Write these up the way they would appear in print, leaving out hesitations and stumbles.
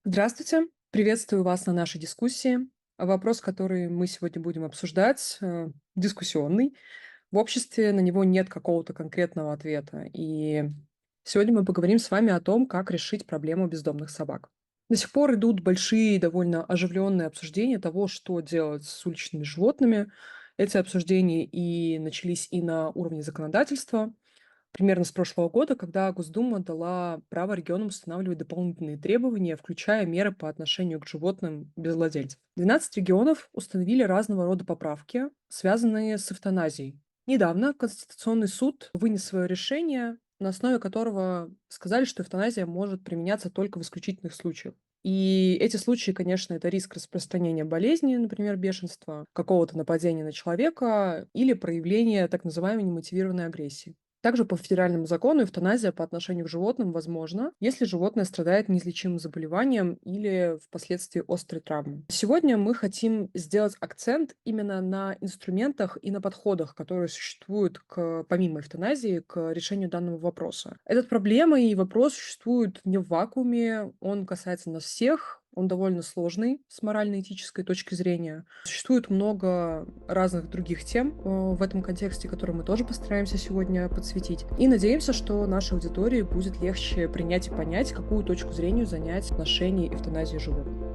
Здравствуйте, приветствую вас на нашей дискуссии. Вопрос, который мы сегодня будем обсуждать, дискуссионный. В обществе на него нет какого-то конкретного ответа. И сегодня мы поговорим с вами о том, как решить проблему бездомных собак. До сих пор идут большие, довольно оживленные обсуждения того, что делать с уличными животными. Эти обсуждения и начались и на уровне законодательства, примерно с прошлого года, когда Госдума дала право регионам устанавливать дополнительные требования, включая меры по отношению к животным без владельцев. 12 регионов установили разного рода поправки, связанные с эвтаназией. Недавно Конституционный суд вынес свое решение, на основе которого сказали, что эвтаназия может применяться только в исключительных случаях. И эти случаи, конечно, это риск распространения болезни, например, бешенства, какого-то нападения на человека или проявления так называемой немотивированной агрессии. Также по федеральному закону эвтаназия по отношению к животным возможна, если животное страдает неизлечимым заболеванием или впоследствии острой травмы. Сегодня мы хотим сделать акцент именно на инструментах и на подходах, которые существуют помимо эвтаназии к решению данного вопроса. Эта проблема и вопрос существуют не в вакууме, он касается нас всех, он довольно сложный с морально-этической точки зрения. Существует много разных других тем в этом контексте, которые мы тоже постараемся сегодня подсветить. И надеемся, что нашей аудитории будет легче принять и понять, какую точку зрения занять в отношении эвтаназии животных.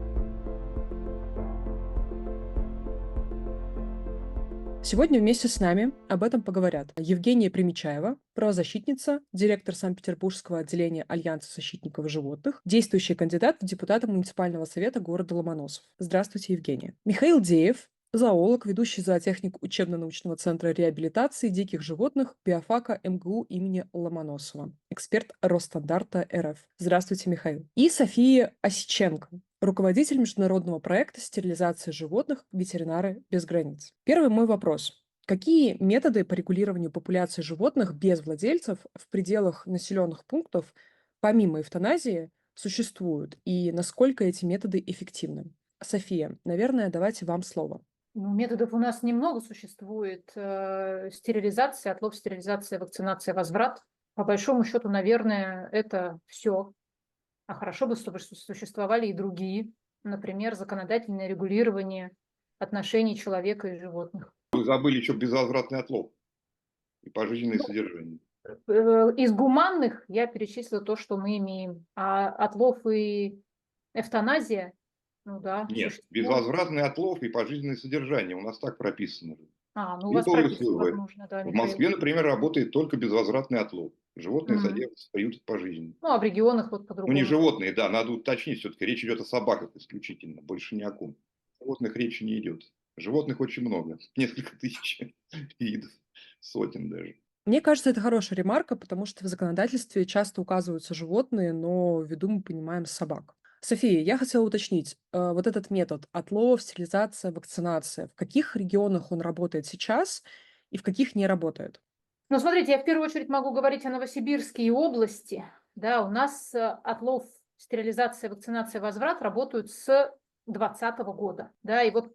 Сегодня вместе с нами об этом поговорят Евгения Примечаева, правозащитница, директор Санкт-Петербургского отделения Альянса защитников животных, действующий кандидат в депутаты муниципального совета города Ломоносов. Здравствуйте, Евгения. Михаил Деев, зоолог, ведущий зоотехник учебно-научного центра реабилитации диких животных биофака МГУ имени Ломоносова, эксперт Росстандарта РФ. Здравствуйте, Михаил. И София Осиченко, руководитель международного проекта стерилизации животных «Ветеринары без границ». Первый мой вопрос. Какие методы по регулированию популяции животных без владельцев в пределах населенных пунктов, помимо эвтаназии, существуют и насколько эти методы эффективны? София, наверное, давайте вам слово. Ну, методов у нас немного существует. Стерилизация, отлов, стерилизация, вакцинация, возврат. По большому счету, наверное, это все. А хорошо бы, чтобы существовали и другие. Например, законодательное регулирование отношений человека и животных. Вы забыли еще безвозвратный отлов и пожизненное Ну, содержание. из гуманных я перечислила то, что мы имеем. А отлов и эвтаназия, ну да, Нет, существует. безвозвратный отлов и пожизненное содержание. У нас так прописано. Ну у вас Требовали прописано, условия. возможно, да, В Михаил. Москве, например, работает только безвозвратный отлов. Животные Мгм. содержатся в приютах пожизненно. Ну, а в регионах вот Ну, не по-другому. животные, да, надо уточнить, все-таки речь идет о собаках исключительно, больше ни о ком. О животных речи не идет. Животных очень много, несколько тысяч видов, сотен даже. Мне кажется, это хорошая ремарка, потому что в законодательстве часто указываются животные, но в виду мы понимаем собак. София, я хотела уточнить, вот этот метод отлов, стерилизация, вакцинация, в каких регионах он работает сейчас и в каких не работает? Ну, смотрите, я в первую очередь могу говорить о Новосибирске и области. Да, у нас отлов, стерилизация, вакцинация, возврат работают с 2020 года. Да, и вот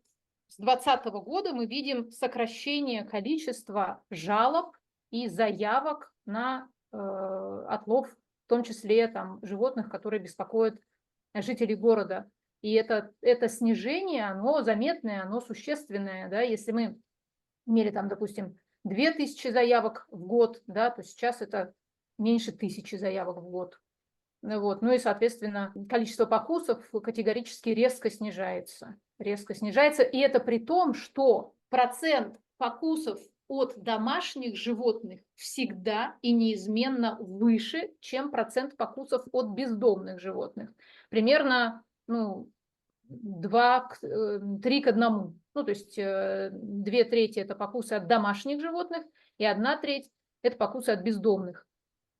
с 2020 года мы видим сокращение количества жалоб и заявок на отлов, в том числе там, животных, которые беспокоят жителей города. И это снижение, оно заметное, оно существенное. Да? Если мы имели там, допустим, 2000 заявок в год, да, то сейчас это меньше 1000 заявок в год. Вот. Ну и, соответственно, количество покусов категорически резко снижается. Резко снижается. И это при том, что процент покусов от домашних животных всегда и неизменно выше, чем процент покусов от бездомных животных. Примерно, ну, 3 к 1. Ну, то есть 2/3 это покусы от домашних животных, и 1/3 это покусы от бездомных.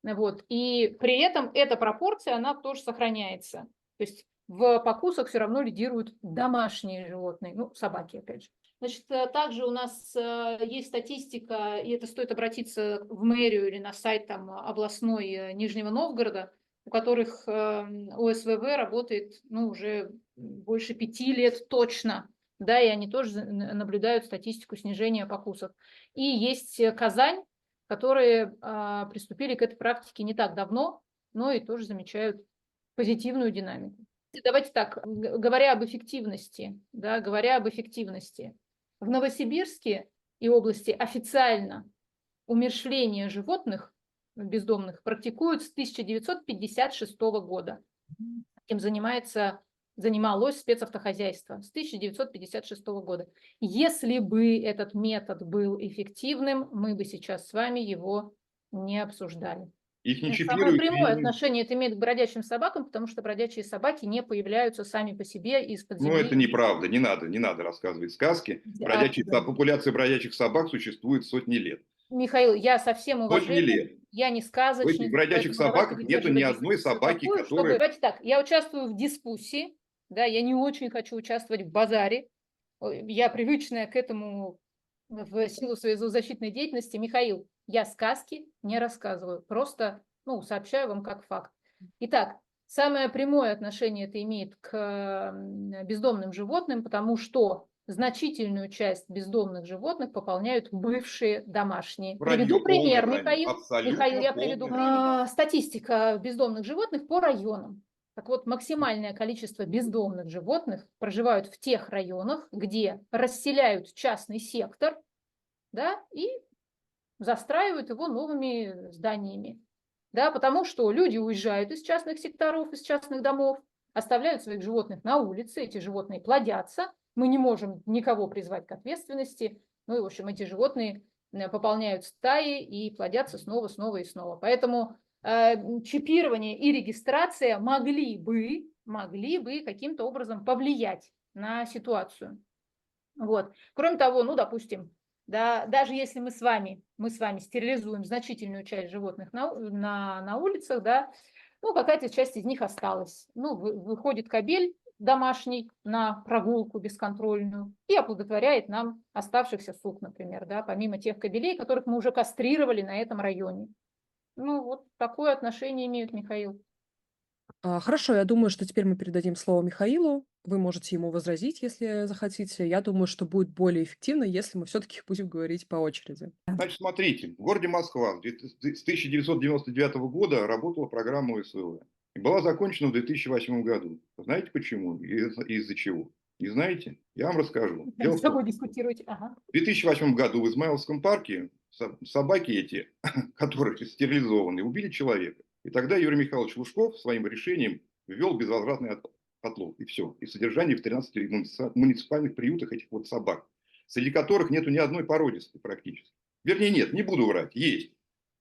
Вот. И при этом эта пропорция, она тоже сохраняется. То есть в покусах все равно лидируют домашние животные, ну, собаки, опять же. Значит, также у нас есть статистика, и это стоит обратиться в мэрию или на сайт там, областной Нижнего Новгорода, у которых ОСВВ работает ну, уже больше 5 лет точно. Да, и они тоже наблюдают статистику снижения покусов. И есть Казань, которые приступили к этой практике не так давно, но и тоже замечают позитивную динамику. Давайте так, говоря об эффективности, да, говоря об эффективности, в Новосибирске и области официально умерщвление животных бездомных практикуют с 1956 года. Этим занималось спецавтохозяйство с 1956 года. Если бы этот метод был эффективным, мы бы сейчас с вами его не обсуждали. Их не Самое чипируют. прямое отношение это имеет к бродячим собакам, потому что бродячие собаки не появляются сами по себе из-под Ну, земли. это неправда, не надо рассказывать сказки. Популяция бродячих собак существует сотни лет. Михаил, я со всем Сотни уважением, лет. я не В этих сказочница, бродячих поэтому давайте собаках нету ни выдерживать одной дискуссию собаки, такую, чтобы... которая... Давайте так, я участвую в дискуссии, да, я не очень хочу участвовать в базаре, я привычная к этому в силу своей зоозащитной деятельности. Михаил, я сказки не рассказываю, просто, сообщаю вам как факт. Итак, самое прямое отношение это имеет к бездомным животным, потому что значительную часть бездомных животных пополняют бывшие домашние. Вранье, Приведу пример, полное вранье, Михаил. абсолютно Михаил, я полное приведу вранье. пример. Статистика бездомных животных по районам. Так вот, максимальное количество бездомных животных проживают в тех районах, где расселяют частный сектор, да, и застраивают его новыми зданиями. Да, потому что люди уезжают из частных секторов, из частных домов, оставляют своих животных на улице, эти животные плодятся, мы не можем никого призвать к ответственности, ну и, в общем, эти животные пополняют стаи и плодятся снова, снова и снова. Поэтому чипирование и регистрация могли бы каким-то образом повлиять на ситуацию. Вот. Кроме того, допустим, да, даже если мы с вами стерилизуем значительную часть животных на улицах, да, какая-то часть из них осталась. Выходит кобель домашний на прогулку бесконтрольную и оплодотворяет нам оставшихся сук, например, да, помимо тех кобелей, которых мы уже кастрировали на этом районе. Вот такое отношение имеют, Михаил. Хорошо, я думаю, что теперь мы передадим слово Михаилу. Вы можете ему возразить, если захотите. Я думаю, что будет более эффективно, если мы все-таки будем говорить по очереди. Значит, смотрите, в городе Москва с 1999 года работала программа УСВ. И была закончена в 2008 году. Знаете почему? Из-за чего? Не знаете? Я вам расскажу. С собой дискутируйте. Ага. В 2008 году в Измайловском парке собаки эти, которые стерилизованы, убили человека. И тогда Юрий Михайлович Лужков своим решением ввел безвозвратный отлов. И все. И содержание в 13 муниципальных приютах этих вот собак, среди которых нету ни одной породистой практически. Вернее, нет, не буду врать, есть.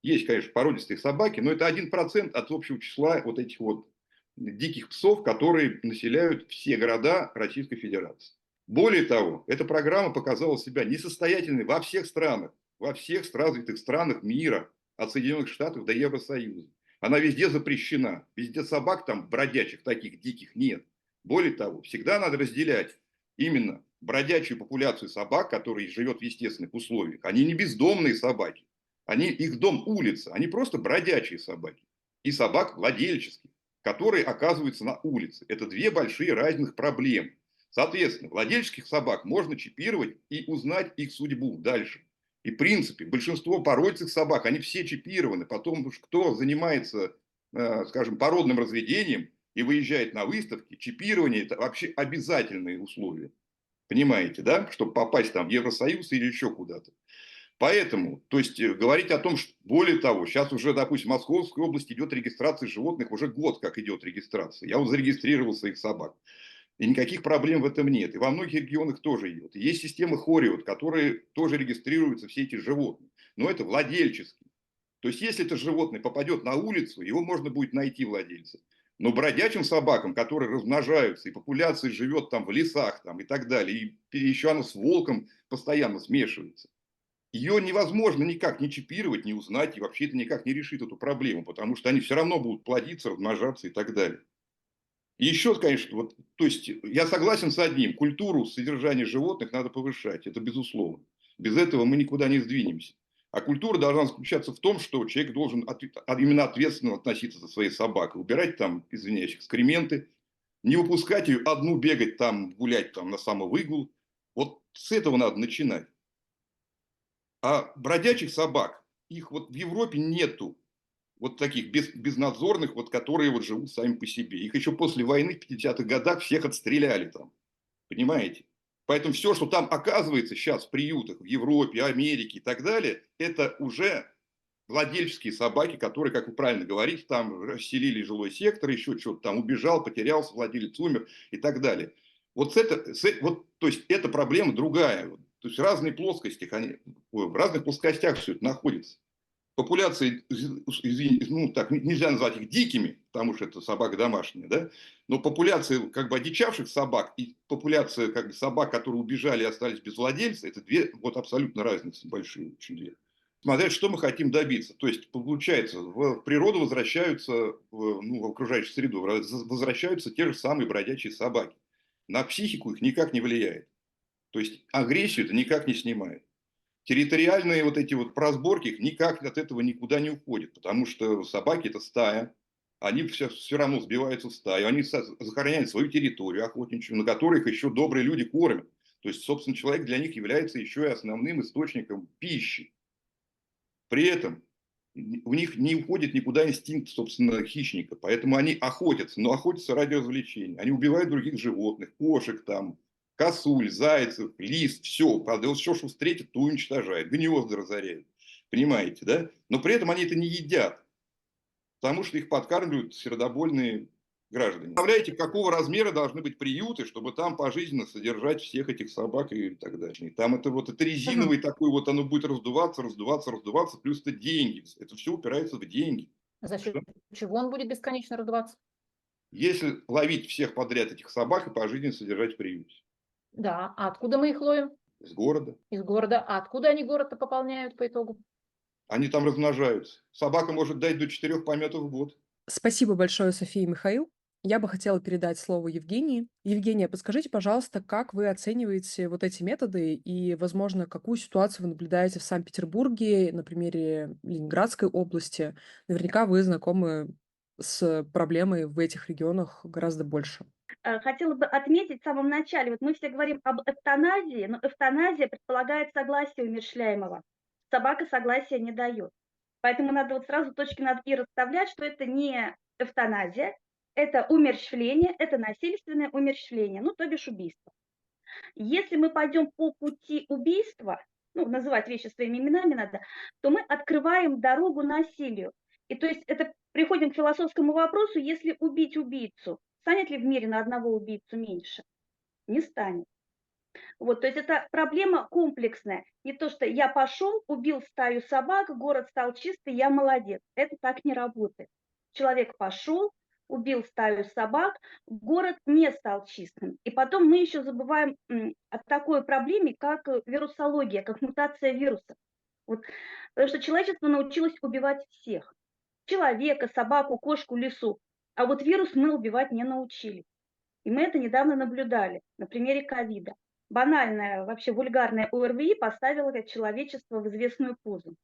Есть, конечно, породистые собаки, но это 1% от общего числа вот этих вот диких псов, которые населяют все города Российской Федерации. Более того, эта программа показала себя несостоятельной во всех развитых странах мира, от Соединенных Штатов до Евросоюза. Она везде запрещена. Везде собак там бродячих, таких диких нет. Более того, всегда надо разделять именно бродячую популяцию собак, которая живет в естественных условиях. Они не бездомные собаки. Их дом улица. Они просто бродячие собаки. И собак владельческих, которые оказываются на улице. Это две большие разных проблемы. Соответственно, владельческих собак можно чипировать и узнать их судьбу дальше. И в принципе, большинство породистых собак, они все чипированы. Потом уж кто занимается, скажем, породным разведением и выезжает на выставки, чипирование – это вообще обязательные условия. Понимаете, да? Чтобы попасть там в Евросоюз или еще куда-то. Поэтому, то есть, говорить о том, что, более того, сейчас уже, допустим, в Московской области идет регистрация животных, уже год как идет регистрация. Я вот зарегистрировал своих собак. И никаких проблем в этом нет. И во многих регионах тоже идет. И есть системы Хориот, которые тоже регистрируются все эти животные. Но это владельческие. То есть, если это животное попадет на улицу, его можно будет найти владельца. Но бродячим собакам, которые размножаются, и популяция живет там в лесах там, и так далее, и еще она с волком постоянно смешивается, ее невозможно никак не чипировать, не узнать, и вообще это никак не решит эту проблему, потому что они все равно будут плодиться, размножаться и так далее. И еще, конечно, то есть я согласен с одним, культуру содержания животных надо повышать, это безусловно. Без этого мы никуда не сдвинемся. А культура должна заключаться в том, что человек должен именно ответственно относиться за своей собакой, убирать там, извиняюсь, экскременты, не выпускать ее одну бегать там, гулять там на самовыгул. Вот с этого надо начинать. А бродячих собак, их вот в Европе нету. вот таких безнадзорных, вот, которые вот живут сами по себе. Их еще после войны в 50-х годах всех отстреляли там, понимаете? Поэтому все, что там оказывается сейчас в приютах, в Европе, Америке и так далее, это уже владельческие собаки, которые, как вы правильно говорите, там расселили жилой сектор, еще что-то там, убежал, потерялся, владелец умер и так далее. Вот, вот, то есть эта проблема другая. То есть в разных плоскостях, в разных плоскостях все это находится. Популяции, извините, ну так, нельзя назвать их дикими, потому что это собака домашняя, да, но популяция как бы одичавших собак и популяция как бы собак, которые убежали и остались без владельца, это две вот абсолютно разницы большие очень две. Смотря что мы хотим добиться. То есть, получается, в природу возвращаются, ну, в окружающую среду, возвращаются те же самые бродячие собаки. На психику их никак не влияет. То есть, агрессию это никак не снимает. Территориальные вот эти вот разборки их никак от этого никуда не уходят, потому что собаки это стая, они все равно сбиваются в стаю, они сохраняют свою территорию охотничью, на которой их еще добрые люди кормят. То есть, собственно, человек для них является еще и основным источником пищи. При этом у них не уходит никуда инстинкт, собственно, хищника, поэтому они охотятся, но охотятся ради развлечения. Они убивают других животных, кошек там, косуль, зайцев, лис, все, все, что встретят, то уничтожают, гнезда разоряют. Понимаете, да? Но при этом они это не едят, потому что их подкармливают сердобольные граждане. Представляете, какого размера должны быть приюты, чтобы там пожизненно содержать всех этих собак и так далее. Там это вот это резиновый такой вот, оно будет раздуваться, плюс это деньги. Это все упирается в деньги. За счет чего он будет бесконечно раздуваться? Если ловить всех подряд этих собак и пожизненно содержать в приюте. Да, а откуда мы их ловим? Из города. Из города. А откуда они город-то пополняют по итогу? Они там размножаются. Собака может дать до 4 пометов в год. Спасибо большое, София и Михаил. Я бы хотела передать слово Евгении. Евгения, подскажите, пожалуйста, как вы оцениваете вот эти методы и, возможно, какую ситуацию вы наблюдаете в Санкт-Петербурге на примере Ленинградской области? Наверняка вы знакомы с проблемой в этих регионах гораздо больше. Хотела бы отметить в самом начале, вот мы все говорим об эвтаназии, но эвтаназия предполагает согласие умерщвляемого. Собака согласия не дает. Поэтому надо вот сразу точки над «и» расставлять, что это не эвтаназия, это умерщвление, это насильственное умерщвление, ну, то бишь убийство. Если мы пойдем по пути убийства, ну, называть вещи своими именами надо, то мы открываем дорогу насилию. И то есть это приходим к философскому вопросу, если убить убийцу, станет ли в мире на одного убийцу меньше? Не станет. Вот, то есть это проблема комплексная. Не то, что я пошел, убил стаю собак, город стал чистый, я молодец. Это так не работает. Человек пошел, убил стаю собак, город не стал чистым. И потом мы еще забываем о такой проблеме, как вирусология, как мутация вируса. Вот, потому что человечество научилось убивать всех. Человека, собаку, кошку, лису. А вот вирус мы убивать не научились. И мы это недавно наблюдали на примере ковида. Банальная, вообще вульгарная ОРВИ поставила человечество в известную позу.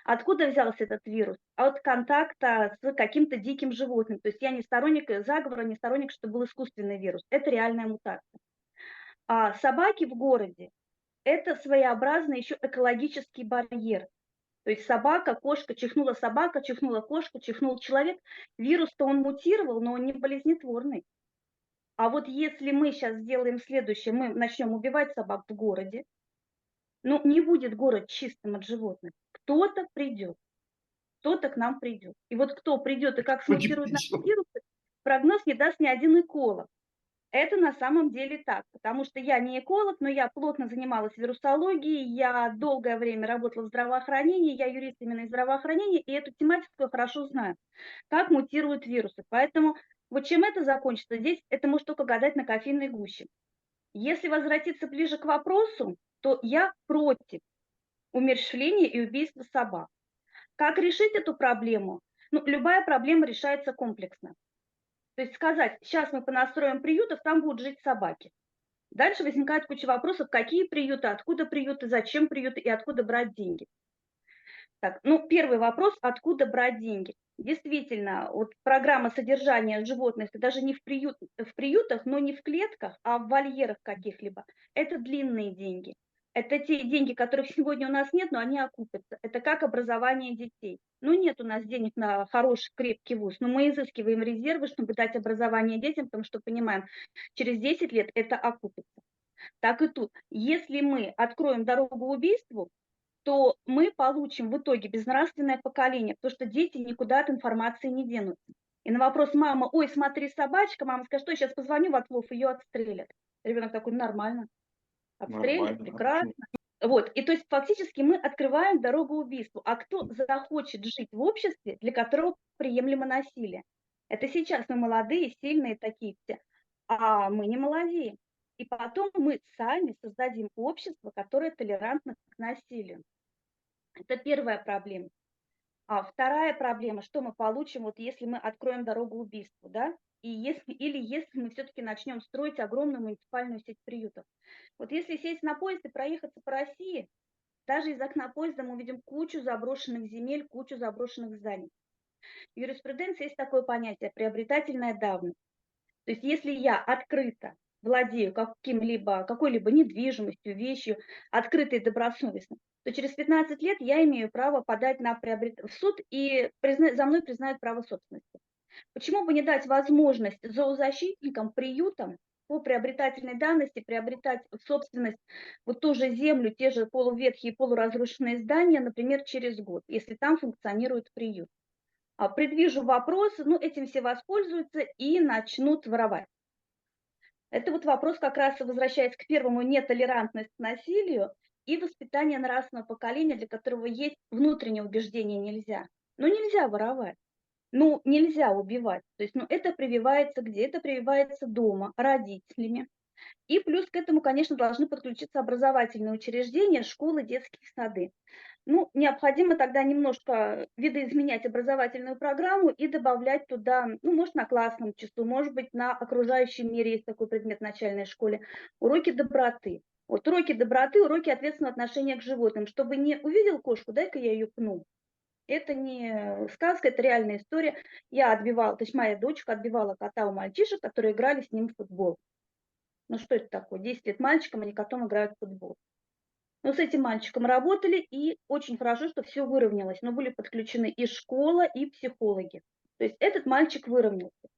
Откуда взялся этот вирус? От контакта с каким-то диким животным. То есть я не сторонник заговора, не сторонник, что был искусственный вирус. Это реальная мутация. А собаки в городе – это своеобразный еще экологический барьер. То есть кошка, чихнула собака, чихнула кошка, чихнул человек. Вирус-то он мутировал, но он не болезнетворный. А вот если мы сейчас сделаем следующее, мы начнем убивать собак в городе, ну, не будет город чистым от животных. Кто-то придет, кто-то к нам придет. И вот кто придет и как смутирует наши вирусы, прогноз не даст ни один эколог. Это на самом деле так, потому что я не эколог, но я плотно занималась вирусологией, я долгое время работала в здравоохранении, я юрист именно из здравоохранения, и эту тематику я хорошо знаю, как мутируют вирусы. Поэтому вот чем это закончится, здесь это может только гадать на кофейной гуще. Если возвратиться ближе к вопросу, то я против умерщвления и убийства собак. Как решить эту проблему? Ну, любая проблема решается комплексно. То есть сказать, сейчас мы понастроим приютов, там будут жить собаки. Дальше возникает куча вопросов, какие приюты, зачем приюты и откуда брать деньги. Так, ну, первый вопрос, откуда брать деньги? Действительно, вот программа содержания животных, даже не в приютах, но не в клетках, а в вольерах каких-либо, это длинные деньги. Это те деньги, которых сегодня у нас нет, но они окупятся. Это как образование детей. Ну, нет у нас денег на хороший, крепкий вуз, но мы изыскиваем резервы, чтобы дать образование детям, потому что понимаем, через 10 лет это окупится. Так и тут. Если мы откроем дорогу убийству, то мы получим в итоге безнравственное поколение, потому что дети никуда от информации не денутся. И на вопрос мама, ой, смотри, собачка, мама скажет, что я сейчас позвоню в отлов, ее отстрелят. Ребенок такой, нормально, отстрелят, Нормально. А прекрасно. почему? Вот, и то есть фактически мы открываем дорогу убийству. А кто захочет жить в обществе, для которого приемлемо насилие? Это сейчас мы молодые, сильные такие все, а мы не молодеем. И потом мы сами создадим общество, которое толерантно к насилию. Это первая проблема. А вторая проблема, что мы получим, вот если мы откроем дорогу убийству, да, если мы все-таки начнем строить огромную муниципальную сеть приютов. Вот если сесть на поезд и проехаться по России, даже из окна поезда мы увидим кучу заброшенных земель, кучу заброшенных зданий. В юриспруденции есть такое понятие – приобретательная давность. То есть если я открыто владею какой-либо недвижимостью, вещью, открыто и добросовестно, то через 15 лет я имею право подать в суд и за мной признают право собственности. Почему бы не дать возможность зоозащитникам, приютам по приобретательной давности приобретать в собственность вот ту же землю, те же полуветхие, полуразрушенные здания, например, через год, если там функционирует приют. Предвижу вопрос, ну, этим все воспользуются и начнут воровать. Это вот вопрос как раз возвращаясь к первому, нетолерантность к насилию и воспитание нравственного поколения, для которого есть внутреннее убеждение нельзя. Ну, нельзя воровать. Ну, нельзя убивать. То есть, ну, это прививается где? Это прививается дома, родителями. И плюс к этому, конечно, должны подключиться образовательные учреждения, школы, детские сады. Ну, необходимо тогда немножко видоизменять образовательную программу и добавлять туда, ну, может, на классном часу, может быть, на окружающем мире есть такой предмет в начальной школе, уроки доброты. Вот уроки доброты, уроки ответственного отношения к животным. Чтобы не увидел кошку, дай-ка я ее пну. Это не сказка, это реальная история. Я отбивала, то есть моя дочка отбивала кота у мальчишек, которые играли с ним в футбол. Ну что это такое? 10 лет мальчикам, они котом играют в футбол. Но с этим мальчиком работали, и очень хорошо, что все выровнялось. Но были подключены и школа, и психологи. То есть этот мальчик выровнялся.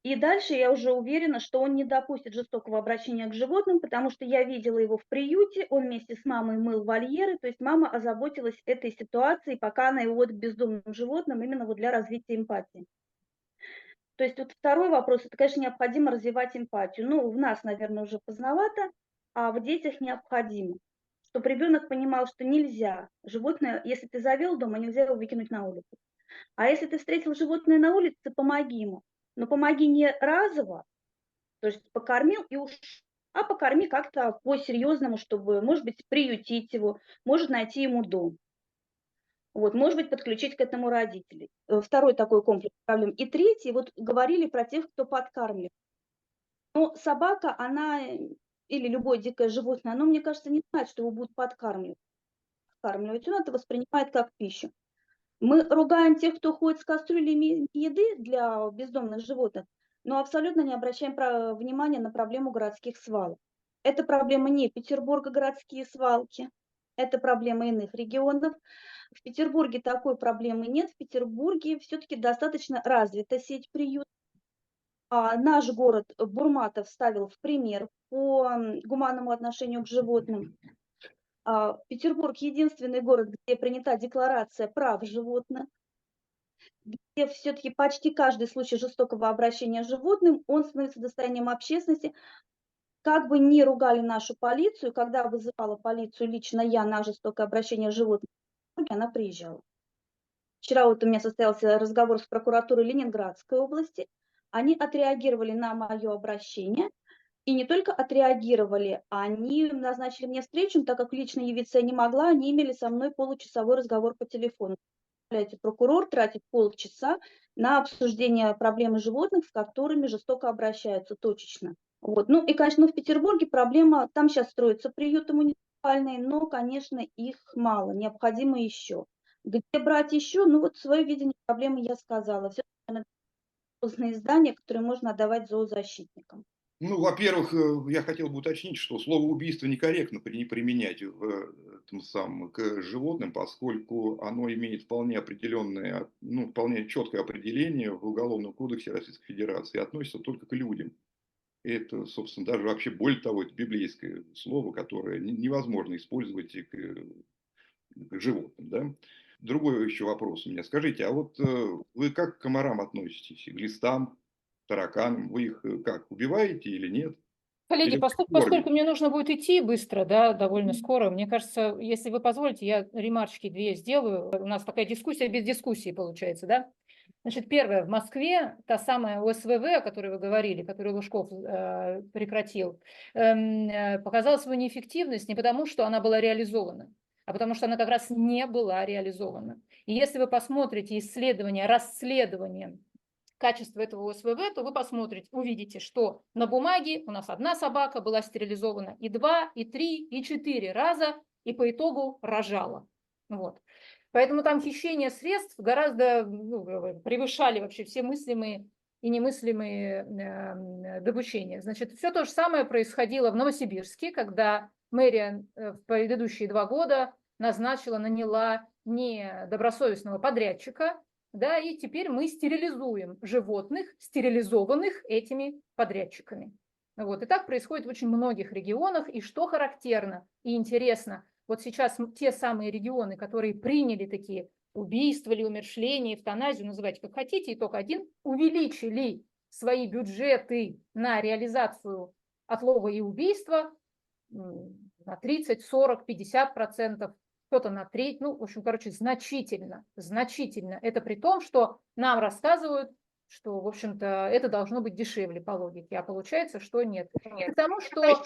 И дальше я уже уверена, что он не допустит жестокого обращения к животным, потому что я видела его в приюте, он вместе с мамой мыл вольеры, то есть мама озаботилась этой ситуацией, пока она его водит бездомным животным, именно вот для развития эмпатии. То есть вот второй вопрос, это, конечно, необходимо развивать эмпатию. Ну, в нас, наверное, уже поздновато, а в детях необходимо. Чтобы ребенок понимал, что нельзя животное, если ты завел дома, нельзя его выкинуть на улицу. А если ты встретил животное на улице, помоги ему. Но помоги не разово, то есть покормил и ушел, а покорми как-то по-серьезному, чтобы, может быть, приютить его, может найти ему дом. Вот, может быть, подключить к этому родителей. Второй такой комплекс проблем. И третий, вот говорили про тех, кто подкармливает. Но собака, она или любое дикое животное, оно, мне кажется, не знает, что его будут подкармливать. Он это воспринимает как пищу. Мы ругаем тех, кто ходит с кастрюлями еды для бездомных животных, но абсолютно не обращаем внимания на проблему городских свалок. Это проблема не Петербурга, городские свалки, это проблема иных регионов. В Петербурге такой проблемы нет. В Петербурге все-таки достаточно развита сеть приютов. Наш город Бурматов ставил в пример по гуманному отношению к животным. Петербург единственный город, где принята декларация прав животных, где все-таки почти каждый случай жестокого обращения с животным, он становится достоянием общественности. Как бы ни ругали нашу полицию, когда вызывала полицию лично я на жестокое обращение с животными, она приезжала. Вчера вот у меня состоялся разговор с прокуратурой Ленинградской области. Они отреагировали на мое обращение. И не только отреагировали, они назначили мне встречу, так как лично явиться я не могла, они имели со мной получасовой разговор по телефону. Прокурор тратит полчаса на обсуждение проблемы животных, с которыми жестоко обращаются точечно. Вот. Ну и, конечно, в Петербурге проблема, там сейчас строятся приюты муниципальные, но, конечно, их мало, необходимо еще. Где брать еще? Ну вот свое видение проблемы я сказала. Все издания, которые можно отдавать зоозащитникам. Ну, во-первых, я хотел бы уточнить, что слово убийство некорректно не применять этом самом, к животным, поскольку оно имеет вполне определенное, ну, вполне четкое определение в Уголовном кодексе Российской Федерации и относится только к людям. Это, собственно, даже вообще, более того, это библейское слово, которое невозможно использовать и к животным. Да? Другой еще вопрос у меня. Скажите, а вот вы как к комарам относитесь? К глистам, тараканам? Вы их как, убиваете или нет? Коллеги, Или вы их поскольку кормите? мне нужно будет идти быстро, да, довольно скоро, мне кажется, если вы позволите, я ремарочки две сделаю. У нас такая дискуссия без дискуссии получается, да? Значит, первое, в Москве та самая ОСВВ, о которой вы говорили, которую Лужков прекратил, показала свою неэффективность не потому, что она была реализована, а потому что она как раз не была реализована. И если вы посмотрите исследования, расследования качество этого ОСВВ, то вы посмотрите, увидите, что на бумаге у нас одна собака была стерилизована и 2, и 3, и 4 раза, и по итогу рожала. Вот. Поэтому там хищение средств гораздо превышали вообще все мыслимые и немыслимые допущения. Значит, все то же самое происходило в Новосибирске, когда мэрия в предыдущие 2 года наняла недобросовестного подрядчика, да, и теперь мы стерилизуем животных, стерилизованных этими подрядчиками. Вот. И так происходит в очень многих регионах. И что характерно и интересно, вот сейчас те самые регионы, которые приняли такие убийства или умерщвления, эвтаназию, называйте как хотите, итог один, увеличили свои бюджеты на реализацию отлова и убийства на 30, 40, 50%, кто-то на треть, ну, в общем, короче, значительно, значительно. Это при том, что нам рассказывают, что, в общем-то, это должно быть дешевле по логике, а получается, что нет. Потому что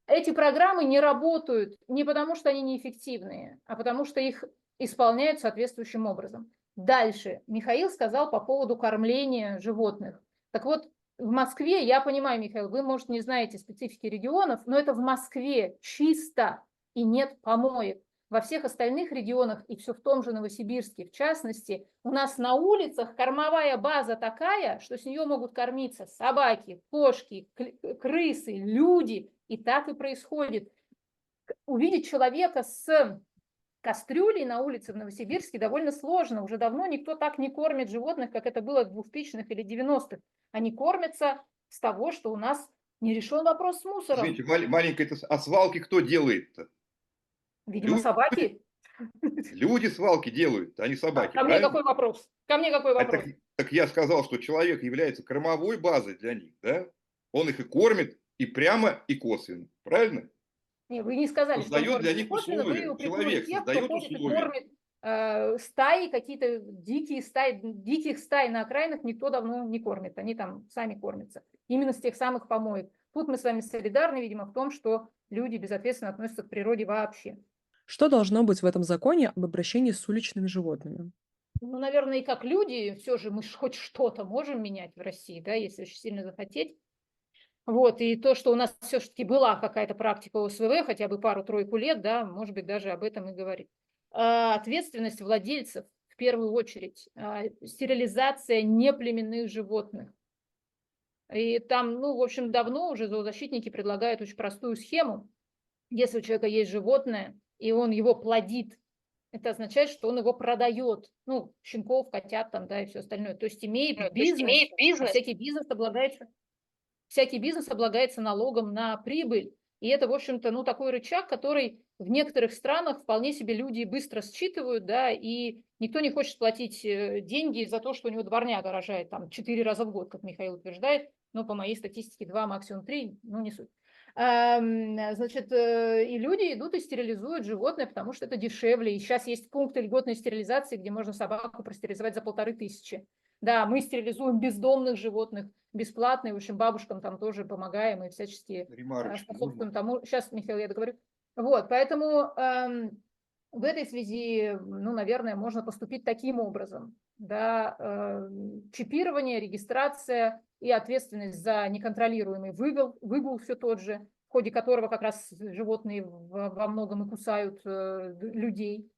эти программы не работают не потому, что они неэффективные, а потому что их исполняют соответствующим образом. Дальше Михаил сказал по поводу кормления животных. Так вот, в Москве, я понимаю, Михаил, вы, может, не знаете специфики регионов, но это в Москве чисто и нет помоек. Во всех остальных регионах, и все в том же Новосибирске, в частности, у нас на улицах кормовая база такая, что с нее могут кормиться собаки, кошки, крысы, люди. И так и происходит. Увидеть человека с кастрюлей на улице в Новосибирске довольно сложно. Уже давно никто так не кормит животных, как это было в 2000-х или 90-х. Они кормятся с того, что у нас не решен вопрос с мусором. Извините, маленькая, а свалки кто делает-то? Видимо, собаки. Люди свалки делают, а не собаки, Ко мне правильно? какой вопрос? Ко мне какой вопрос? Так я сказал, что человек является кормовой базой для них, да? Он их и кормит и прямо, и косвенно, правильно? Не, вы не сказали, что он Создает для кормит них косвенно, вы условия. упрекнули Человек тех, кто создает ходит и условия. кормит стаи, какие-то дикие стаи, диких стай на окраинах никто давно не кормит, они там сами кормятся. Именно с тех самых помоек. Тут мы с вами солидарны, видимо, в том, что люди безответственно относятся к природе вообще. Что должно быть в этом законе об обращении с уличными животными? Ну, наверное, и как люди, все же мы хоть что-то можем менять в России, да, если очень сильно захотеть. Вот, и то, что у нас все-таки была какая-то практика ОСВВ, хотя бы пару-тройку лет, да, может быть, даже об этом и говорит. Ответственность владельцев, в первую очередь, стерилизация неплеменных животных. И там, ну, в общем, давно уже зоозащитники предлагают очень простую схему. Если у человека есть животное, и он его плодит, это означает, что он его продает. Ну, щенков, котят там, да, и все остальное. То есть имеет бизнес. А всякий бизнес облагается налогом на прибыль. И это, в общем-то, ну, такой рычаг, который в некоторых странах вполне себе люди быстро считывают, да, и никто не хочет платить деньги за то, что у него дворняга рожает там 4 раза в год, как Михаил утверждает, но по моей статистике 2, максимум 3, ну, не суть. Значит, и люди идут и стерилизуют животное, потому что это дешевле. И сейчас есть пункты льготной стерилизации, где можно собаку простерилизовать за 1500. Да, мы стерилизуем бездомных животных бесплатно, и, в общем, бабушкам там тоже помогаем и всячески способствуем тому. Сейчас, Михаил, я договорю. Вот, поэтому в этой связи, ну, наверное, можно поступить таким образом. Да, чипирование, регистрация и ответственность за неконтролируемый выгул все тот же, в ходе которого как раз животные во многом и кусают людей.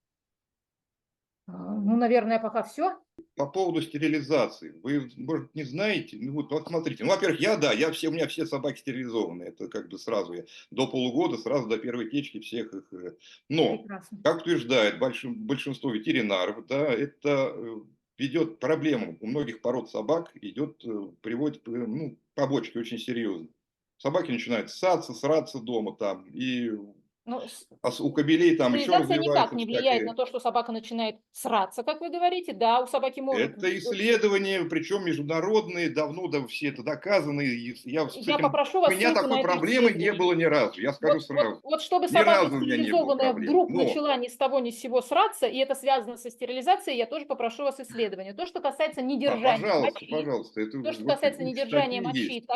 Ну, наверное, пока все. По поводу стерилизации. Вы, может, не знаете? Ну, вот смотрите. Ну, во-первых, у меня все собаки стерилизованы. Это как бы сразу я до полугода, сразу до первой течки всех их. Но, Прекрасно. как утверждает большинство ветеринаров, да, это ведет к проблемам. У многих пород собак приводит ну, побочки очень серьезные. Собаки начинают ссаться, сраться дома там. И Ну, у кобелей там еще стерилизация никак развивается не влияет на всякое. то, что собака начинает сраться, как вы говорите. Да, у собаки может... Это исследования, причем международные, давно да, все это доказано. И Я попрошу У вас меня ссылку на такой это проблемы не исследование. было ни разу, я скажу сразу. Вот чтобы Ни собака разу у меня не было стерилизованная проблем. вдруг Но, начала ни с того ни с сего сраться, и это связано со стерилизацией, я тоже попрошу вас исследование. То, что касается недержания пожалуйста, мочи, пожалуйста, это то, что вот касается недержания такие мочи, есть.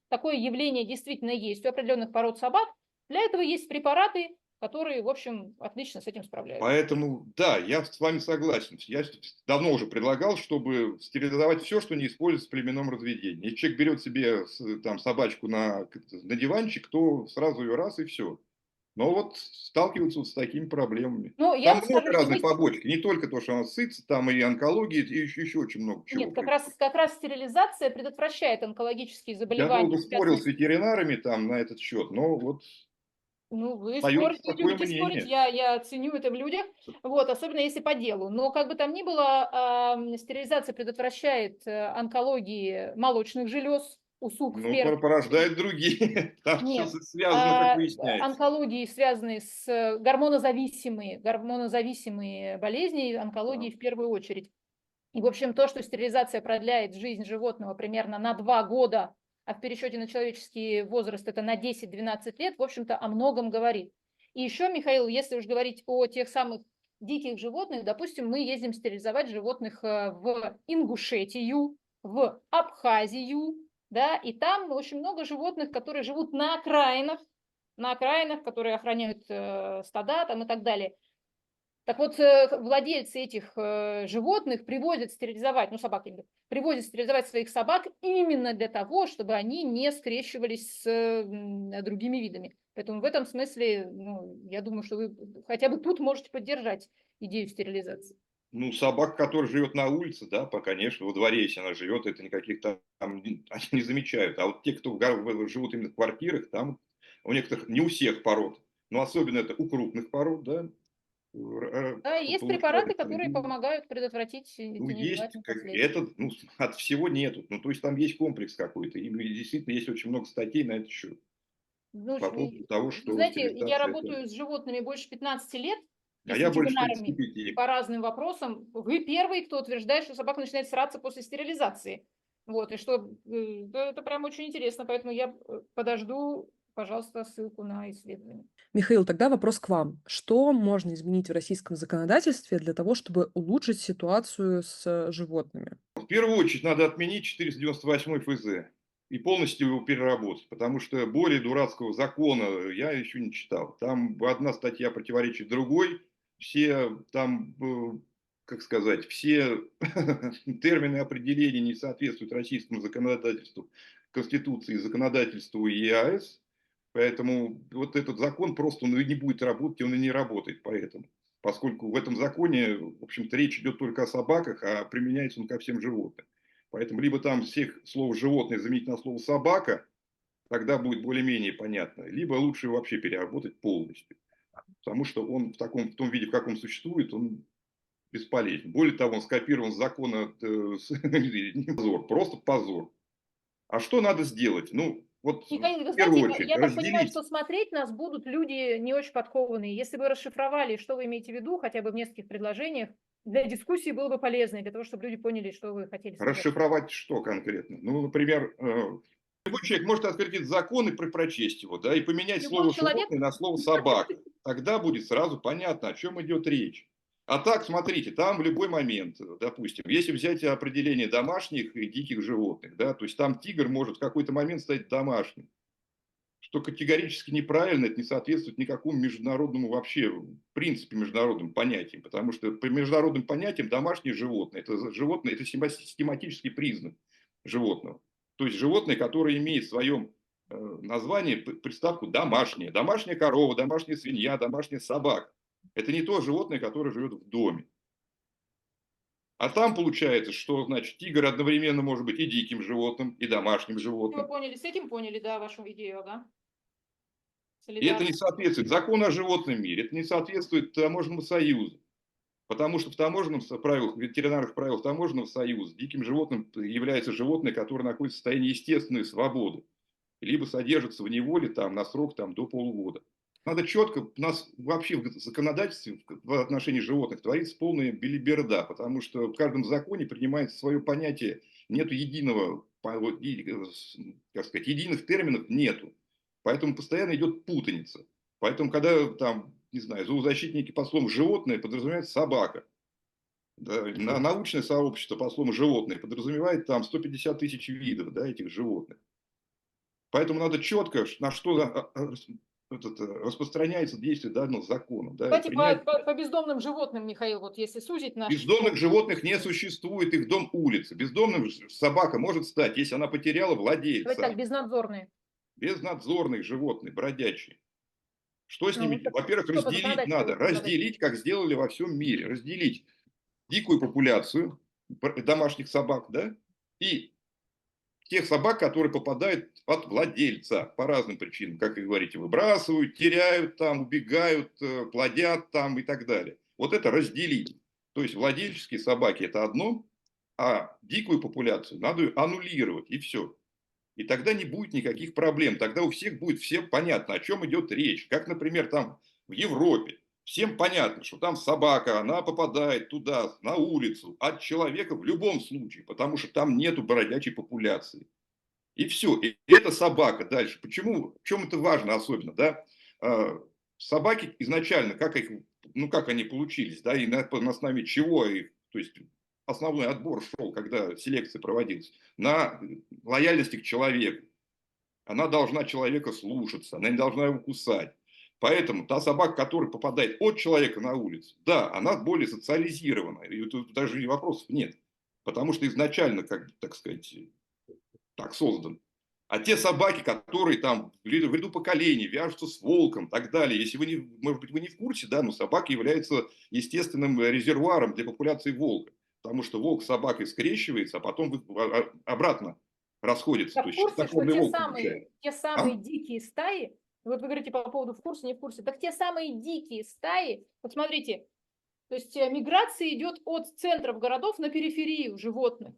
такое явление действительно есть у определенных пород собак. Для этого есть препараты, которые, в общем, отлично с этим справляются. Поэтому, да, я с вами согласен. Я давно уже предлагал, чтобы стерилизовать все, что не используется в племенном разведении. Если человек берет себе там собачку на диванчик, то сразу ее раз и все. Но вот сталкиваются вот с такими проблемами. Ну, я Там вам много скажу, что разных мы... побочек. Не только то, что она сытся, там и онкология, и еще очень много чего Нет, происходит. как раз стерилизация предотвращает онкологические Я заболевания, долго спорил связанные с с... ветеринарами там на этот счет, но вот Ну, вы остается спорите, такое любите спорить, мнение. я ценю это в людях, вот, особенно если по делу. Но как бы там ни было, стерилизация предотвращает онкологии молочных желез у сук в Ну, первую очередь. порождает другие. Там все Нет, связано, как выясняется. онкологии, связанные с гормонозависимые болезни, онкологии Да. в первую очередь. И, в общем, то, что стерилизация продляет жизнь животного примерно на 2 года, а в пересчете на человеческий возраст это на 10-12 лет, в общем-то, о многом говорит. И еще, Михаил, если уж говорить о тех самых диких животных, допустим, мы ездим стерилизовать животных в Ингушетию, в Абхазию, да, и там очень много животных, которые живут на окраинах, которые охраняют стада там и так далее. Так вот, владельцы этих животных привозят стерилизовать, ну, собак, привозят стерилизовать своих собак именно для того, чтобы они не скрещивались с другими видами. Поэтому в этом смысле, ну, я думаю, что вы хотя бы тут можете поддержать идею стерилизации. Ну, собака, которая живет на улице, да, конечно, во дворе, если она живет, это никаких там, они не замечают. А вот те, кто живут именно в квартирах, там у некоторых, не у всех пород, но особенно это у крупных пород, да, Да, есть препараты, получается. которые помогают предотвратить Ну, эти есть, нежелательные последствия. это, ну, от всего нету. Ну, то есть там есть комплекс какой-то. И действительно есть очень много статей на этот счет. Ну, По поводу того, вы что знаете, я стерилизация это... работаю с животными больше 15 лет и А с я больше ветеринарами 35. по разным вопросам. Вы первый, кто утверждает, что собака начинает сраться после стерилизации. Вот, и что это прям очень интересно, поэтому я подожду, пожалуйста, ссылку на исследование. Михаил, тогда вопрос к вам. Что можно изменить в российском законодательстве для того, чтобы улучшить ситуацию с животными? В первую очередь надо отменить 498 ФЗ и полностью его переработать, потому что более дурацкого закона я еще не читал. Там одна статья противоречит другой, все там, как сказать, все термины определения не соответствуют российскому законодательству, Конституции, законодательству ЕАЭС, поэтому вот этот закон просто он не будет работать, и он и не работает поэтому. Поскольку в этом законе, в общем-то, речь идет только о собаках, а применяется он ко всем животным. Поэтому либо там всех слов «животное» заменить на слово «собака», тогда будет более-менее понятно, либо лучше его вообще переработать полностью. Потому что он в том виде, в каком существует, он бесполезен. Более того, он скопирован с закона, позор, просто позор. А что надо сделать? Ну, вот Михаил, вы в первую знаете, очередь я так понимаю, что разделить. смотреть нас будут люди не очень подкованные. Если бы вы расшифровали, что вы имеете в виду, хотя бы в нескольких предложениях, для дискуссии было бы полезно, для того, чтобы люди поняли, что вы хотели сказать. Расшифровать что конкретно? Ну, например, любой человек может открыть этот закон и прочесть его, да, и поменять Любой слово человек. «животное» на слово «собака». Тогда будет сразу понятно, о чем идет речь. А так, смотрите, там в любой момент, допустим, если взять определение домашних и диких животных, да, то есть там тигр может в какой-то момент стать домашним, что категорически неправильно, это не соответствует никакому международному вообще, в принципе, международным понятиям, потому что по международным понятиям домашнее животное, это систематический признак животного. То есть животное, которое имеет в своем названии приставку домашнее. Домашняя корова, домашняя свинья, домашняя собака. Это не то животное, которое живет в доме. А там получается, что, значит, тигр одновременно может быть и диким животным, и домашним Вы животным. поняли, с этим поняли, да, вашу идею, ага. И это не Солидарность. соответствует закону о животном мире, это не соответствует таможенному союзу. Потому что в таможенном правилах, в ветеринарных правилах таможенного союза диким животным является животное, которое находится в состоянии естественной свободы, либо содержится в неволе там, на срок там, до полугода. Надо четко, у нас вообще в законодательстве в отношении животных творится полная белиберда, потому что в каждом законе принимается свое понятие, нету единого, как сказать, единых терминов нету. Поэтому постоянно идет путаница. Поэтому, когда там, не знаю, зоозащитники по слову животное подразумевают собака. Да, научное сообщество по слову животное подразумевает там 150 тысяч видов, да, этих животных. Поэтому надо четко, на что распространяется действие данного закона. Да, и Кстати, принять... по бездомным животным, Михаил, вот если сузить наш... Бездомных животных не существует, их дом улицы. Бездомным собака может стать, если она потеряла Давайте так, владельца. безнадзорные. Безнадзорные животные, бродячие. Что с ними? Ну, Во-первых, что по разделить законодательству надо. вы предлагаете? Разделить, как сделали во всем мире. Разделить дикую популяцию домашних собак, да, и тех собак, которые попадают от владельца по разным причинам, как вы говорите, выбрасывают, теряют там, убегают, плодят там и так далее. Вот это разделить. То есть владельческие собаки это одно, а дикую популяцию надо аннулировать и все. И тогда не будет никаких проблем. Тогда у всех будет всем понятно, о чем идет речь. Как, например, там в Европе. Всем понятно, что там собака, она попадает туда, на улицу, от человека в любом случае, потому что там нету бродячей популяции. И все. И это собака дальше. Почему? В чем это важно особенно, да? Собаки изначально, как их, ну как они получились, да, и на основе чего их, то есть основной отбор шел, когда селекция проводилась, на лояльности к человеку. Она должна человека слушаться, она не должна его кусать. Поэтому та собака, которая попадает от человека на улицу, да, она более социализирована. И тут даже вопросов нет. Потому что изначально, как так сказать, так создан. А те собаки, которые там в ряду поколений вяжутся с волком и так далее, если вы не, может быть, вы не в курсе, да, но собака является естественным резервуаром для популяции волка. Потому что волк с собакой скрещивается, а потом обратно расходится. Я То в есть курсе, что чистокровный волк получается. те самые дикие стаи, вот вы говорите по поводу в курсе, не в курсе, так те самые дикие стаи, вот смотрите, то есть миграция идет от центров городов на периферию животных,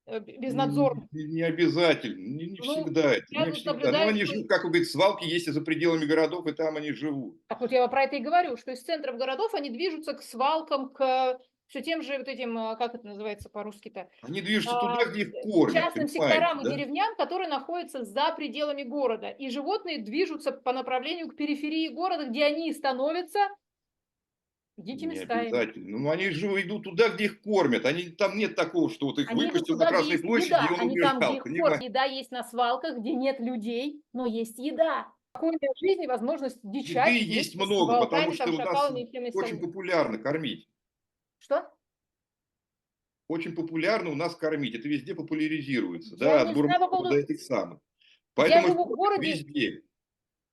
безнадзорных. Не обязательно, не Ну, всегда это, я не тут всегда. Но наблюдаю, они что... живут, как вы говорите, свалки есть и за пределами городов, и там они живут. Так вот я про это и говорю, что из центров городов они движутся к свалкам, к все тем же вот этим, как это называется по-русски-то, Они движутся туда, где их кормят, частным понимаете, секторам и да? деревням, которые находятся за пределами города. И животные движутся по направлению к периферии города, где они становятся дикими Не стаями. обязательно. Ну, они же идут туда, где их кормят. Они, там нет такого, что вот их Они идут выпустил на туда, где Красной есть площади, и еда. он Они там, где убежал, их кормят. понимаете? Еда есть на свалках, где нет людей, но есть еда. Спокойная жизнь и возможность Еды дичать есть вместе с много, потому волками, что там, у нас шакалами и всем очень остальным. популярно кормить. Что? Очень популярно у нас кормить. Это везде популяризируется, Я да, не от знаю по бургеров до поводу... этих самых. Я Поэтому их живу в кормят городе, везде.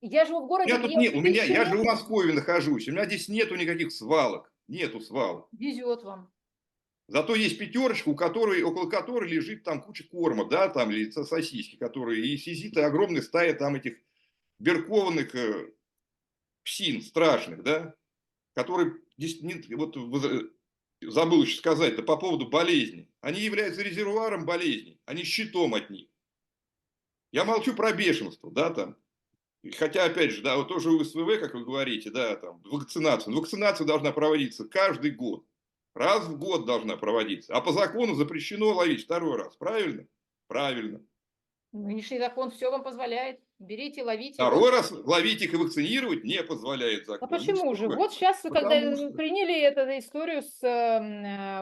У меня тут где нет, уже у меня, 1000 я лет же в Москве нахожусь, у меня здесь нету никаких свалок. Нету свалок. везет вам. Зато есть пятерочка, около которой лежит там куча корма, да, там, или сосиски, которые, и сидит огромная стая там этих беркованных псин страшных, да, которые, вот забыл еще сказать-то по поводу болезней. Они являются резервуаром болезней, они щитом от них. Я молчу про бешенство, да, там. Хотя, опять же, да, вот тоже у СВВ, как вы говорите, да, там, вакцинация. Но вакцинация должна проводиться каждый год. Раз в год должна проводиться. А по закону запрещено ловить второй раз. Правильно? Правильно. Нынешний закон все вам позволяет. Берите, ловите. Второй раз ловить их и вакцинировать не позволяет А закон. Ну почему что же? вы? Вот сейчас, когда Потому что приняли эту историю с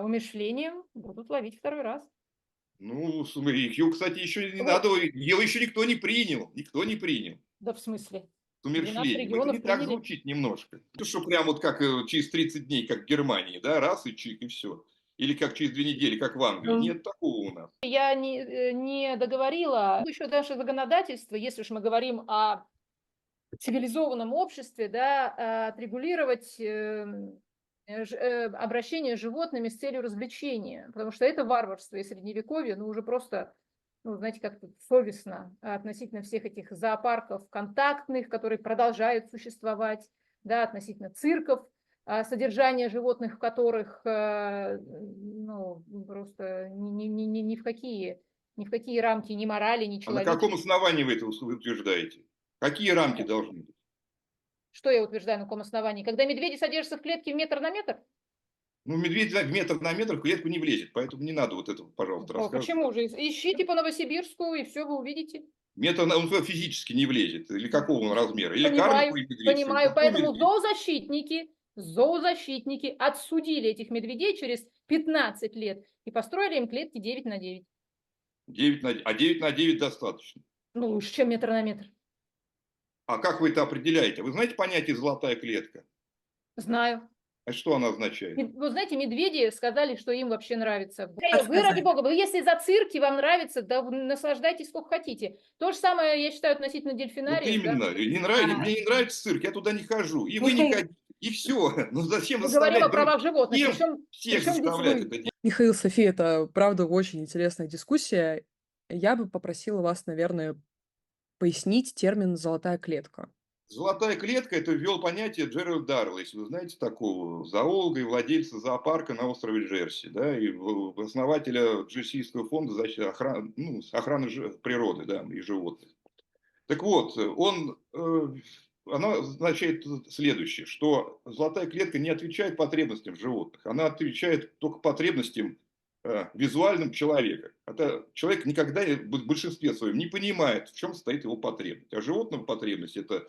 умерщвлением, будут ловить второй раз. ну, ее, кстати, еще не Вот. надо, ее еще никто не принял. Никто не принял. Да в смысле? С 12 умерщвлением. Это не регионов так приняли. звучит немножко. Ну, что прям вот как через 30 дней, как в Германии, да, раз и чик, и все. Или как через 2 недели, как в Англии. Нет такого у нас. Я не договорила. Еще наше законодательство, если уж мы говорим о цивилизованном обществе, да, отрегулировать обращение с животными с целью развлечения, потому что это варварство и средневековье, ну, уже просто, ну, знаете, как-то совестно относительно всех этих зоопарков контактных, которые продолжают существовать, да, относительно цирков, содержание животных, в которых, ну, просто ни в какие рамки ни морали, ни А на каком человечности. основании вы это утверждаете? Какие рамки должны быть? Что я утверждаю, на каком основании? Когда медведи содержатся в клетке метр на метр? Ну, медведь метр на метр в клетку не влезет, поэтому не надо вот этого, пожалуйста, рассказывать. Почему же? Ищите по Новосибирску, и все вы увидите. Он физически не влезет. Или какого он размера? Или Понимаю, карликовый медведь, или понимаю. какой Поэтому медведь? зоозащитники отсудили этих медведей через 15 лет и построили им клетки 9 на 9. 9 на 9 достаточно. Ну, лучше, чем метр на метр. А как вы это определяете? Вы знаете понятие «золотая клетка»? Знаю. А что она означает? Вы знаете, медведи сказали, что им вообще нравится. Вы, Сказали. ради бога, вы если за цирки вам нравится, да вы наслаждайтесь сколько хотите. То же самое, я считаю, относительно Вот дельфинариев. Да? именно. Мне не нравится цирк, я туда не хожу. И вы не Михаил, ходите. И все. Ну зачем мы говорим о заставлять правах животных. всех Причем здесь заставлять вы? это делать? Михаил, София, это правда очень интересная дискуссия. Я бы попросила вас, наверное, пояснить термин «золотая клетка». Золотая клетка — это ввел понятие Джеральд Даррелл, если вы знаете такого, зоолога и владельца зоопарка на острове Джерси, да, и основателя Джерсийского фонда защиты охраны природы, да, и животных. Так вот, она означает следующее, что золотая клетка не отвечает потребностям животных, она отвечает только потребностям визуальным человека. Это человек никогда в большинстве своем не понимает, в чем состоит его потребность. А животного потребность — это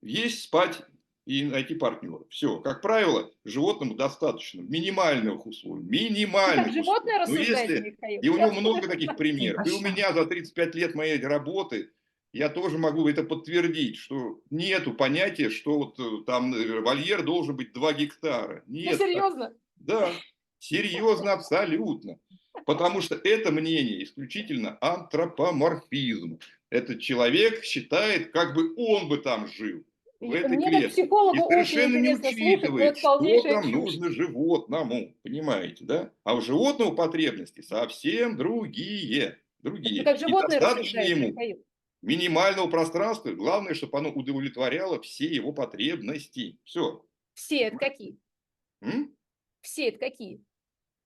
есть, спать и найти партнера. Все. Как правило, животному достаточно минимальных условий. Вы как Минимальных условий. животное Но рассуждаете, если... Михаил? И у него много таких примеров. И у Хорошо. меня за 35 лет моей работы я тоже могу это подтвердить, что нету понятия, что вот там вольер должен быть 2 гектара. Ну, Нет. серьезно? Да, серьезно, абсолютно. Потому что это мнение исключительно антропоморфизм. Этот человек считает, как бы он бы там жил в этой Мне как клетке. И психологу очень совершенно не интересно слушать, но это учитывает, что полнейшая там чушь. нужно животному. Понимаете, да? А у животного потребности совсем другие. Вы Другие. как И животное достаточно рассуждаете, ему Михаил? минимального пространства. Главное, чтобы оно удовлетворяло все его потребности. Все. Все это какие? М? Все это какие?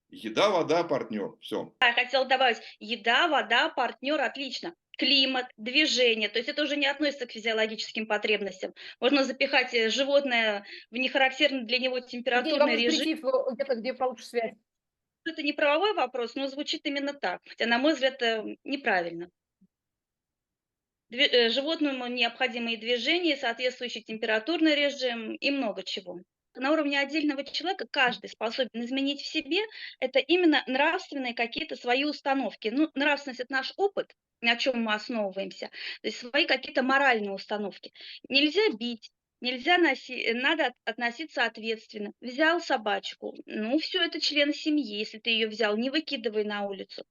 Еда, вода, партнер. Все. Я хотела добавить, еда, вода, партнер, отлично. Климат, движение, то есть это уже не относится к физиологическим потребностям. Можно запихать животное в нехарактерный для него Евгений, вам температурный нужно режим. прийти где-то, где получше связь. Это не правовой вопрос, но звучит именно так. Хотя, на мой взгляд, это неправильно. Животному необходимы и движения, и соответствующий температурный режим, и много чего. На уровне отдельного человека каждый способен изменить в себе это именно нравственные какие-то свои установки. Ну, нравственность – это наш опыт, на чем мы основываемся, то есть свои какие-то моральные установки. Нельзя бить, надо относиться ответственно. Взял собачку, ну все, это член семьи, если ты ее взял, не выкидывай на улицу.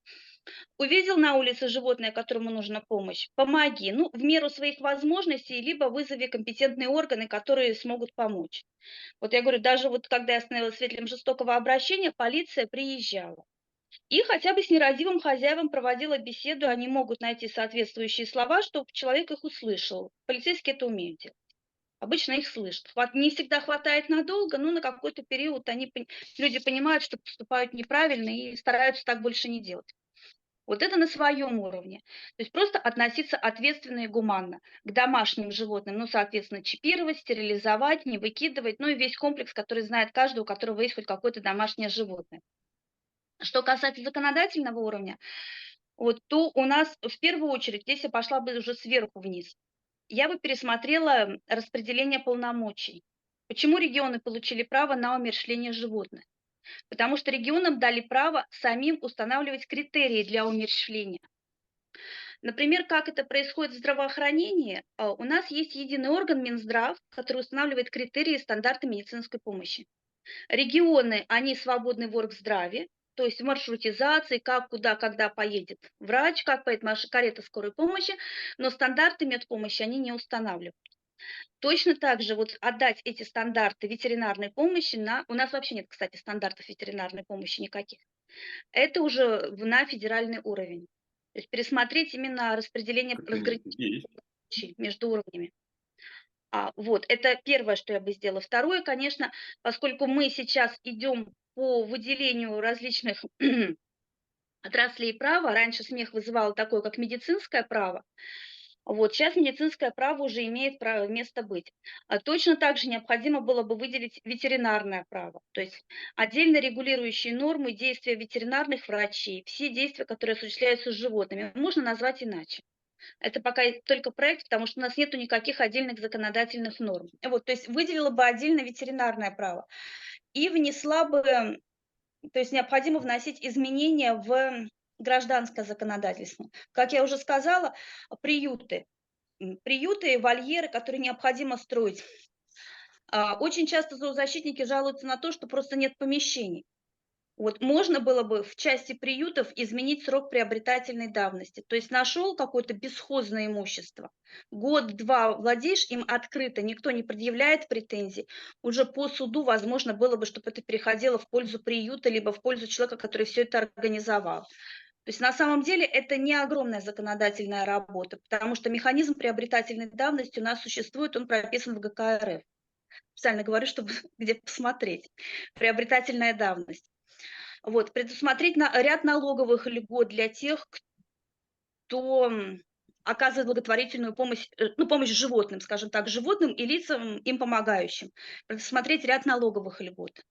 Увидел на улице животное, которому нужна помощь, помоги. Ну, в меру своих возможностей, либо вызови компетентные органы, которые смогут помочь. Вот я говорю, даже вот когда я становилась свидетелем жестокого обращения, полиция приезжала. И хотя бы с нерадивым хозяевам проводила беседу, они могут найти соответствующие слова, чтобы человек их услышал. Полицейские это умеют делать. Обычно их слышат. Не всегда хватает надолго, но на какой-то период люди понимают, что поступают неправильно и стараются так больше не делать. Вот это на своем уровне. То есть просто относиться ответственно и гуманно к домашним животным. Ну, соответственно, чипировать, стерилизовать, не выкидывать. Ну и весь комплекс, который знает каждый, у которого есть хоть какое-то домашнее животное. Что касается законодательного уровня, вот, то у нас в первую очередь, здесь я пошла бы уже сверху вниз, я бы пересмотрела распределение полномочий. Почему регионы получили право на умерщвление животных? Потому что регионам дали право самим устанавливать критерии для умерщвления. Например, как это происходит в здравоохранении, у нас есть единый орган Минздрав, который устанавливает критерии и стандарты медицинской помощи. Регионы, они свободны в оргздраве, то есть в маршрутизации, как, куда, когда поедет врач, как поедет карета скорой помощи, но стандарты медпомощи они не устанавливают. Точно так же вот отдать эти стандарты ветеринарной помощи на... У нас вообще нет, кстати, стандартов ветеринарной помощи никаких. Это уже на федеральный уровень. То есть пересмотреть именно распределение, разграничение Есть. между уровнями. Вот, это первое, что я бы сделала. Второе, конечно, поскольку мы сейчас идем по выделению различных отраслей права, раньше смех вызывало такое, как медицинское право, вот, сейчас медицинское право уже имеет право, место быть. Точно так же необходимо было бы выделить ветеринарное право, то есть отдельно регулирующие нормы действия ветеринарных врачей, все действия, которые осуществляются с животными, можно назвать иначе. Это пока только проект, потому что у нас нету никаких отдельных законодательных норм. Вот, то есть выделила бы отдельно ветеринарное право и внесла бы, то есть необходимо вносить изменения в гражданское законодательство. Как я уже сказала, приюты, приюты, вольеры, которые необходимо строить. Очень часто зоозащитники жалуются на то, что просто нет помещений. Вот можно было бы в части приютов изменить срок приобретательной давности. То есть нашел какое-то бесхозное имущество, год-два владеешь им открыто, никто не предъявляет претензий, уже по суду возможно было бы, чтобы это переходило в пользу приюта, либо в пользу человека, который все это организовал. То есть на самом деле это не огромная законодательная работа, потому что механизм приобретательной давности у нас существует, он прописан в ГК РФ. Специально говорю, чтобы где посмотреть. Приобретательная давность. Вот, предусмотреть ряд налоговых льгот для тех, кто оказывает благотворительную помощь, ну, помощь животным, скажем так, животным и лицам им помогающим. Предусмотреть ряд налоговых льгот.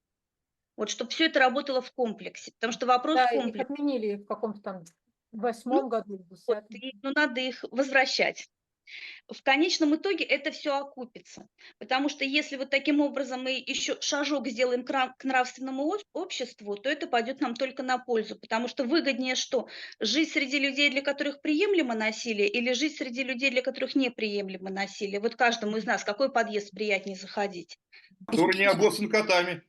Вот, чтобы все это работало в комплексе, потому что вопрос Да, их комплекс. отменили в каком-то там Ну, 8 году, в вот, 10. надо их возвращать. В конечном итоге это все окупится. Потому что если вот таким образом мы еще шажок сделаем к нравственному обществу, то это пойдет нам только на пользу. Потому что выгоднее что? Жить среди людей, для которых приемлемо насилие, или жить среди людей, для которых неприемлемо насилие? Вот каждому из нас какой подъезд приятнее заходить? Который не обоссан котами.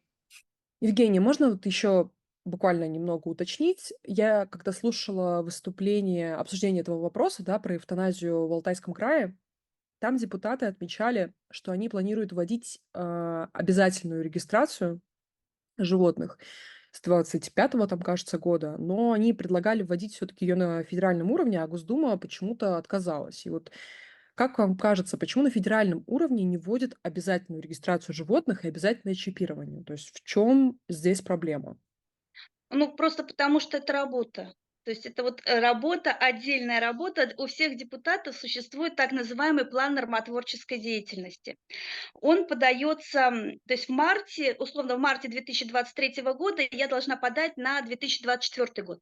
Евгения, можно вот еще буквально немного уточнить? Я когда слушала выступление, обсуждение этого вопроса, да, про эвтаназию в Алтайском крае, там депутаты отмечали, что они планируют вводить обязательную регистрацию животных с 25-го, там, кажется, года, но они предлагали вводить все-таки ее на федеральном уровне, а Госдума почему-то отказалась. И вот как вам кажется, почему на федеральном уровне не вводят обязательную регистрацию животных и обязательное чипирование? То есть в чем здесь проблема? Ну, просто потому что это работа. То есть это вот работа, отдельная работа. У всех депутатов существует так называемый план нормотворческой деятельности. Он подается, то есть в марте, условно, в марте 2023 года я должна подать на 2024 год.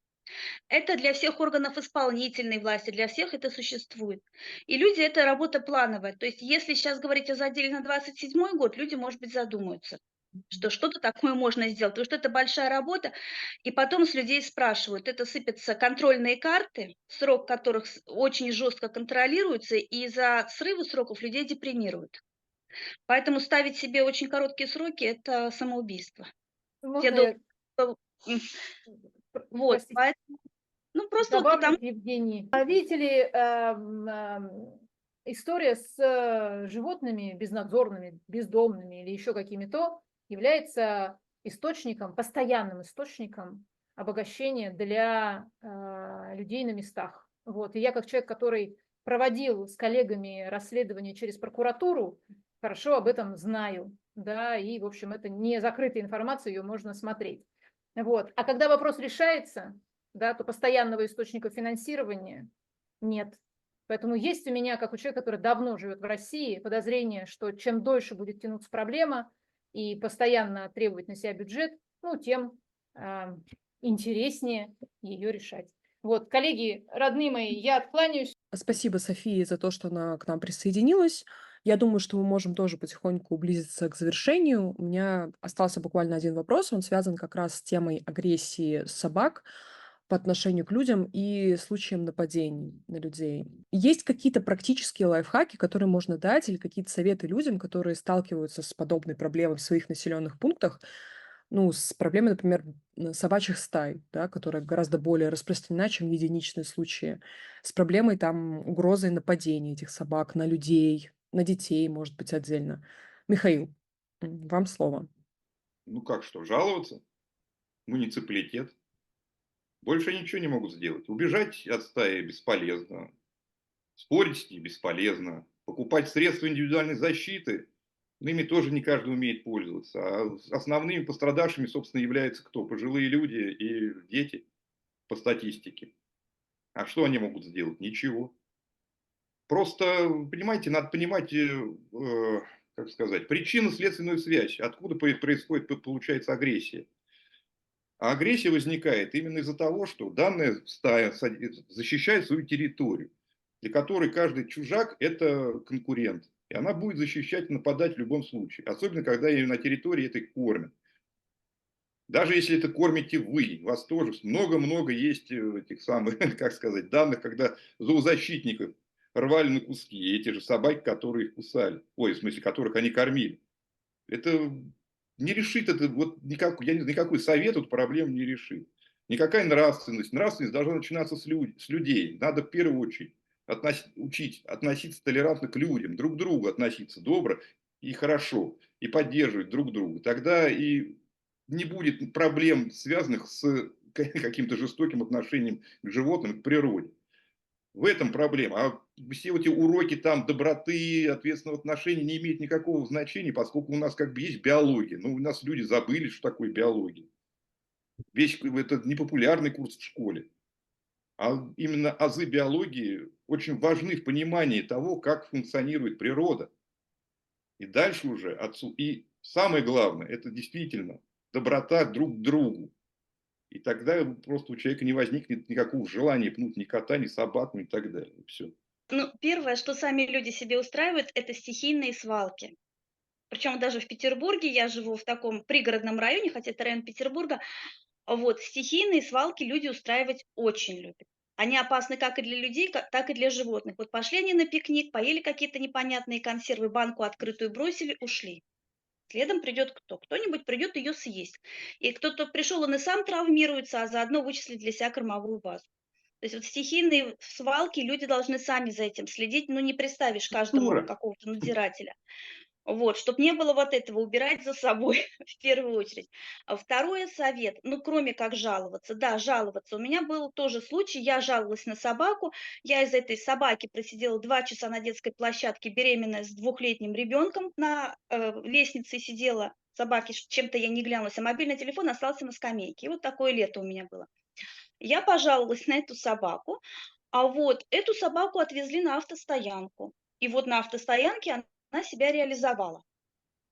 Это для всех органов исполнительной власти, для всех это существует. И люди, это работа плановая. То есть если сейчас говорить о заделе на 27 год, люди, может быть, задумаются, что что-то такое можно сделать, потому что это большая работа. И потом с людей спрашивают, это сыпятся контрольные карты, срок которых очень жестко контролируется, и за срывы сроков людей депримируют. Поэтому ставить себе очень короткие сроки – это самоубийство. Те Можно долгие, я, вот, простите, поэтому, ну просто вот добавлю потому. к Евгении? Видите ли, история с животными безнадзорными, бездомными или еще какими-то является источником, постоянным источником обогащения для людей на местах. Вот. И я как человек, который проводил с коллегами расследование через прокуратуру, хорошо об этом знаю. Да, и, в общем, это не закрытая информация, ее можно смотреть. Вот. А когда вопрос решается, да, то постоянного источника финансирования нет. Поэтому есть у меня, как у человека, который давно живет в России, подозрение, что чем дольше будет тянуться проблема и постоянно требовать на себя бюджет, ну, тем интереснее ее решать. Вот, коллеги, родные мои, я откланяюсь. Спасибо Софии за то, что она к нам присоединилась. Я думаю, что мы можем тоже потихоньку близиться к завершению. У меня остался буквально один вопрос. Он связан как раз с темой агрессии собак по отношению к людям и случаям нападений на людей. Есть какие-то практические лайфхаки, которые можно дать, или какие-то советы людям, которые сталкиваются с подобной проблемой в своих населенных пунктах, ну, с проблемой, например, собачьих стай, да, которая гораздо более распространена, чем единичные случаи, с проблемой там угрозой нападения этих собак на людей, на детей, может быть, отдельно. Михаил, вам слово. Ну как что, жаловаться? Муниципалитет. Больше они ничего не могут сделать. Убежать от стаи бесполезно. Спорить с ней бесполезно. Покупать средства индивидуальной защиты, ну, ими тоже не каждый умеет пользоваться. А основными пострадавшими, собственно, являются кто? Пожилые люди и дети по статистике. А что они могут сделать? Ничего. Просто, понимаете, надо понимать, как сказать, причинно-следственную связь. Откуда происходит, получается, агрессия. А агрессия возникает именно из-за того, что данная стая защищает свою территорию, для которой каждый чужак – это конкурент. И она будет защищать, нападать в любом случае. Особенно, когда ее на территории этой кормят. Даже если это кормите вы, у вас тоже много-много есть этих самых, как сказать, данных, когда зоозащитников рвали на куски. И эти же собаки, которые их кусали. Ой, в смысле, которых они кормили. Это не решит это, вот никак, я не знаю, никакой совет эту проблему не решит. Никакая нравственность. Нравственность должна начинаться с людей. Надо в первую очередь учить относиться толерантно к людям, друг к другу относиться добро и хорошо, и поддерживать друг друга. Тогда и не будет проблем, связанных с каким-то жестоким отношением к животным, к природе. В этом проблема. А все эти уроки там доброты, ответственного отношения не имеют никакого значения, поскольку у нас как бы есть биология. Ну, у нас люди забыли, что такое биология. Весь это непопулярный курс в школе. А именно азы биологии очень важны в понимании того, как функционирует природа. И дальше уже отцу. И самое главное, это действительно доброта друг к другу. И тогда просто у человека не возникнет никакого желания пнуть ни кота, ни собаку и так далее. Все. Ну, первое, что сами люди себе устраивают, это стихийные свалки. Причем даже в Петербурге, я живу в таком пригородном районе, хотя это район Петербурга, вот, стихийные свалки люди устраивать очень любят. Они опасны как и для людей, так и для животных. Вот пошли они на пикник, поели какие-то непонятные консервы, банку открытую бросили, ушли. Следом придет кто? Кто-нибудь придет ее съесть. И кто-то пришел, он и сам травмируется, а заодно вычислит для себя кормовую базу. То есть вот стихийные свалки, люди должны сами за этим следить, ну не представишь каждому Культура. какого-то надзирателя. Вот, чтобы не было вот этого, убирать за собой в первую очередь. А второе совет, ну, кроме как жаловаться, да, жаловаться. У меня был тоже случай, я жаловалась на собаку, я из этой собаки просидела 2 часа на детской площадке, беременная с 2-летним ребенком на лестнице сидела, собаки, чем-то я не глянулась, а мобильный телефон остался на скамейке. И вот такое лето у меня было. Я пожаловалась на эту собаку, а вот эту собаку отвезли на автостоянку. И вот на автостоянке она себя реализовала.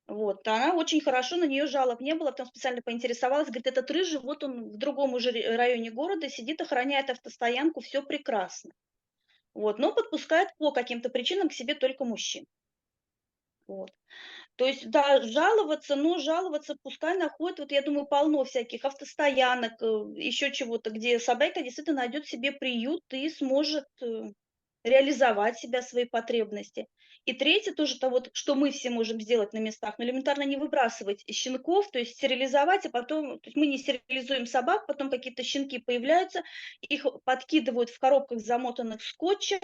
Вот, она очень хорошо, на нее жалоб не было, потом специально поинтересовалась, говорит, этот рыжий, вот он в другом уже районе города сидит, охраняет автостоянку, все прекрасно. Вот, но подпускает по каким-то причинам к себе только мужчин. Вот. То есть, да, жаловаться, но жаловаться пускай находит, вот я думаю, полно всяких автостоянок, еще чего-то, где собака действительно найдет себе приют и сможет реализовать себя, свои потребности. И третье тоже, то вот, что мы все можем сделать на местах, ну, элементарно не выбрасывать щенков, то есть стерилизовать, а потом, то есть мы не стерилизуем собак, потом какие-то щенки появляются, их подкидывают в коробках, замотанных скотчем,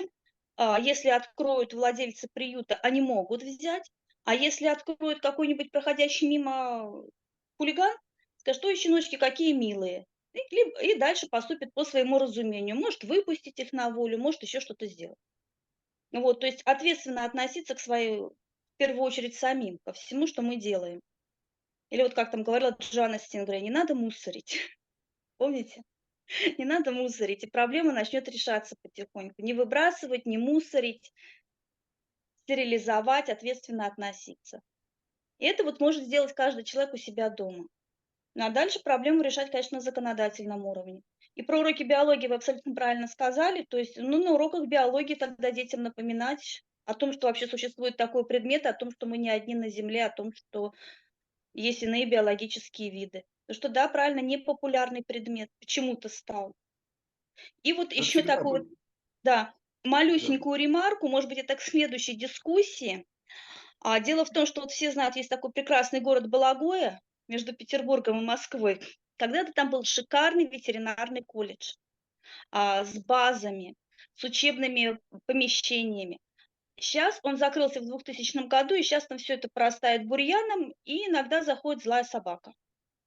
если откроют владельцы приюта, они могут взять, а если откроют какой-нибудь проходящий мимо хулиган, скажет: ой, щеночки, какие милые. И дальше поступит по своему разумению. Может выпустить их на волю, может еще что-то сделать. Ну вот, то есть ответственно относиться к своей, в первую очередь, самим, ко всему, что мы делаем. Или вот как там говорила Джанна Стингрей, не надо мусорить. Помните? Не надо мусорить, и проблема начнет решаться потихоньку. Не выбрасывать, не мусорить, стерилизовать, ответственно относиться. И это вот может сделать каждый человек у себя дома. Ну, а дальше проблему решать, конечно, на законодательном уровне. И про уроки биологии вы абсолютно правильно сказали. То есть, ну, на уроках биологии тогда детям напоминать о том, что вообще существует такой предмет, о том, что мы не одни на Земле, о том, что есть иные биологические виды. Потому что, да, правильно, непопулярный предмет почему-то стал. И вот Так еще всегда такую, было. да, Да. малюсенькую ремарку, может быть, это к следующей дискуссии. Дело в том, что вот все знают, есть такой прекрасный город Балагоя между Петербургом и Москвой. Когда-то там был шикарный ветеринарный колледж с базами, с учебными помещениями. Сейчас он закрылся в 2000 году, и сейчас там все это прорастает бурьяном, и иногда заходит злая собака.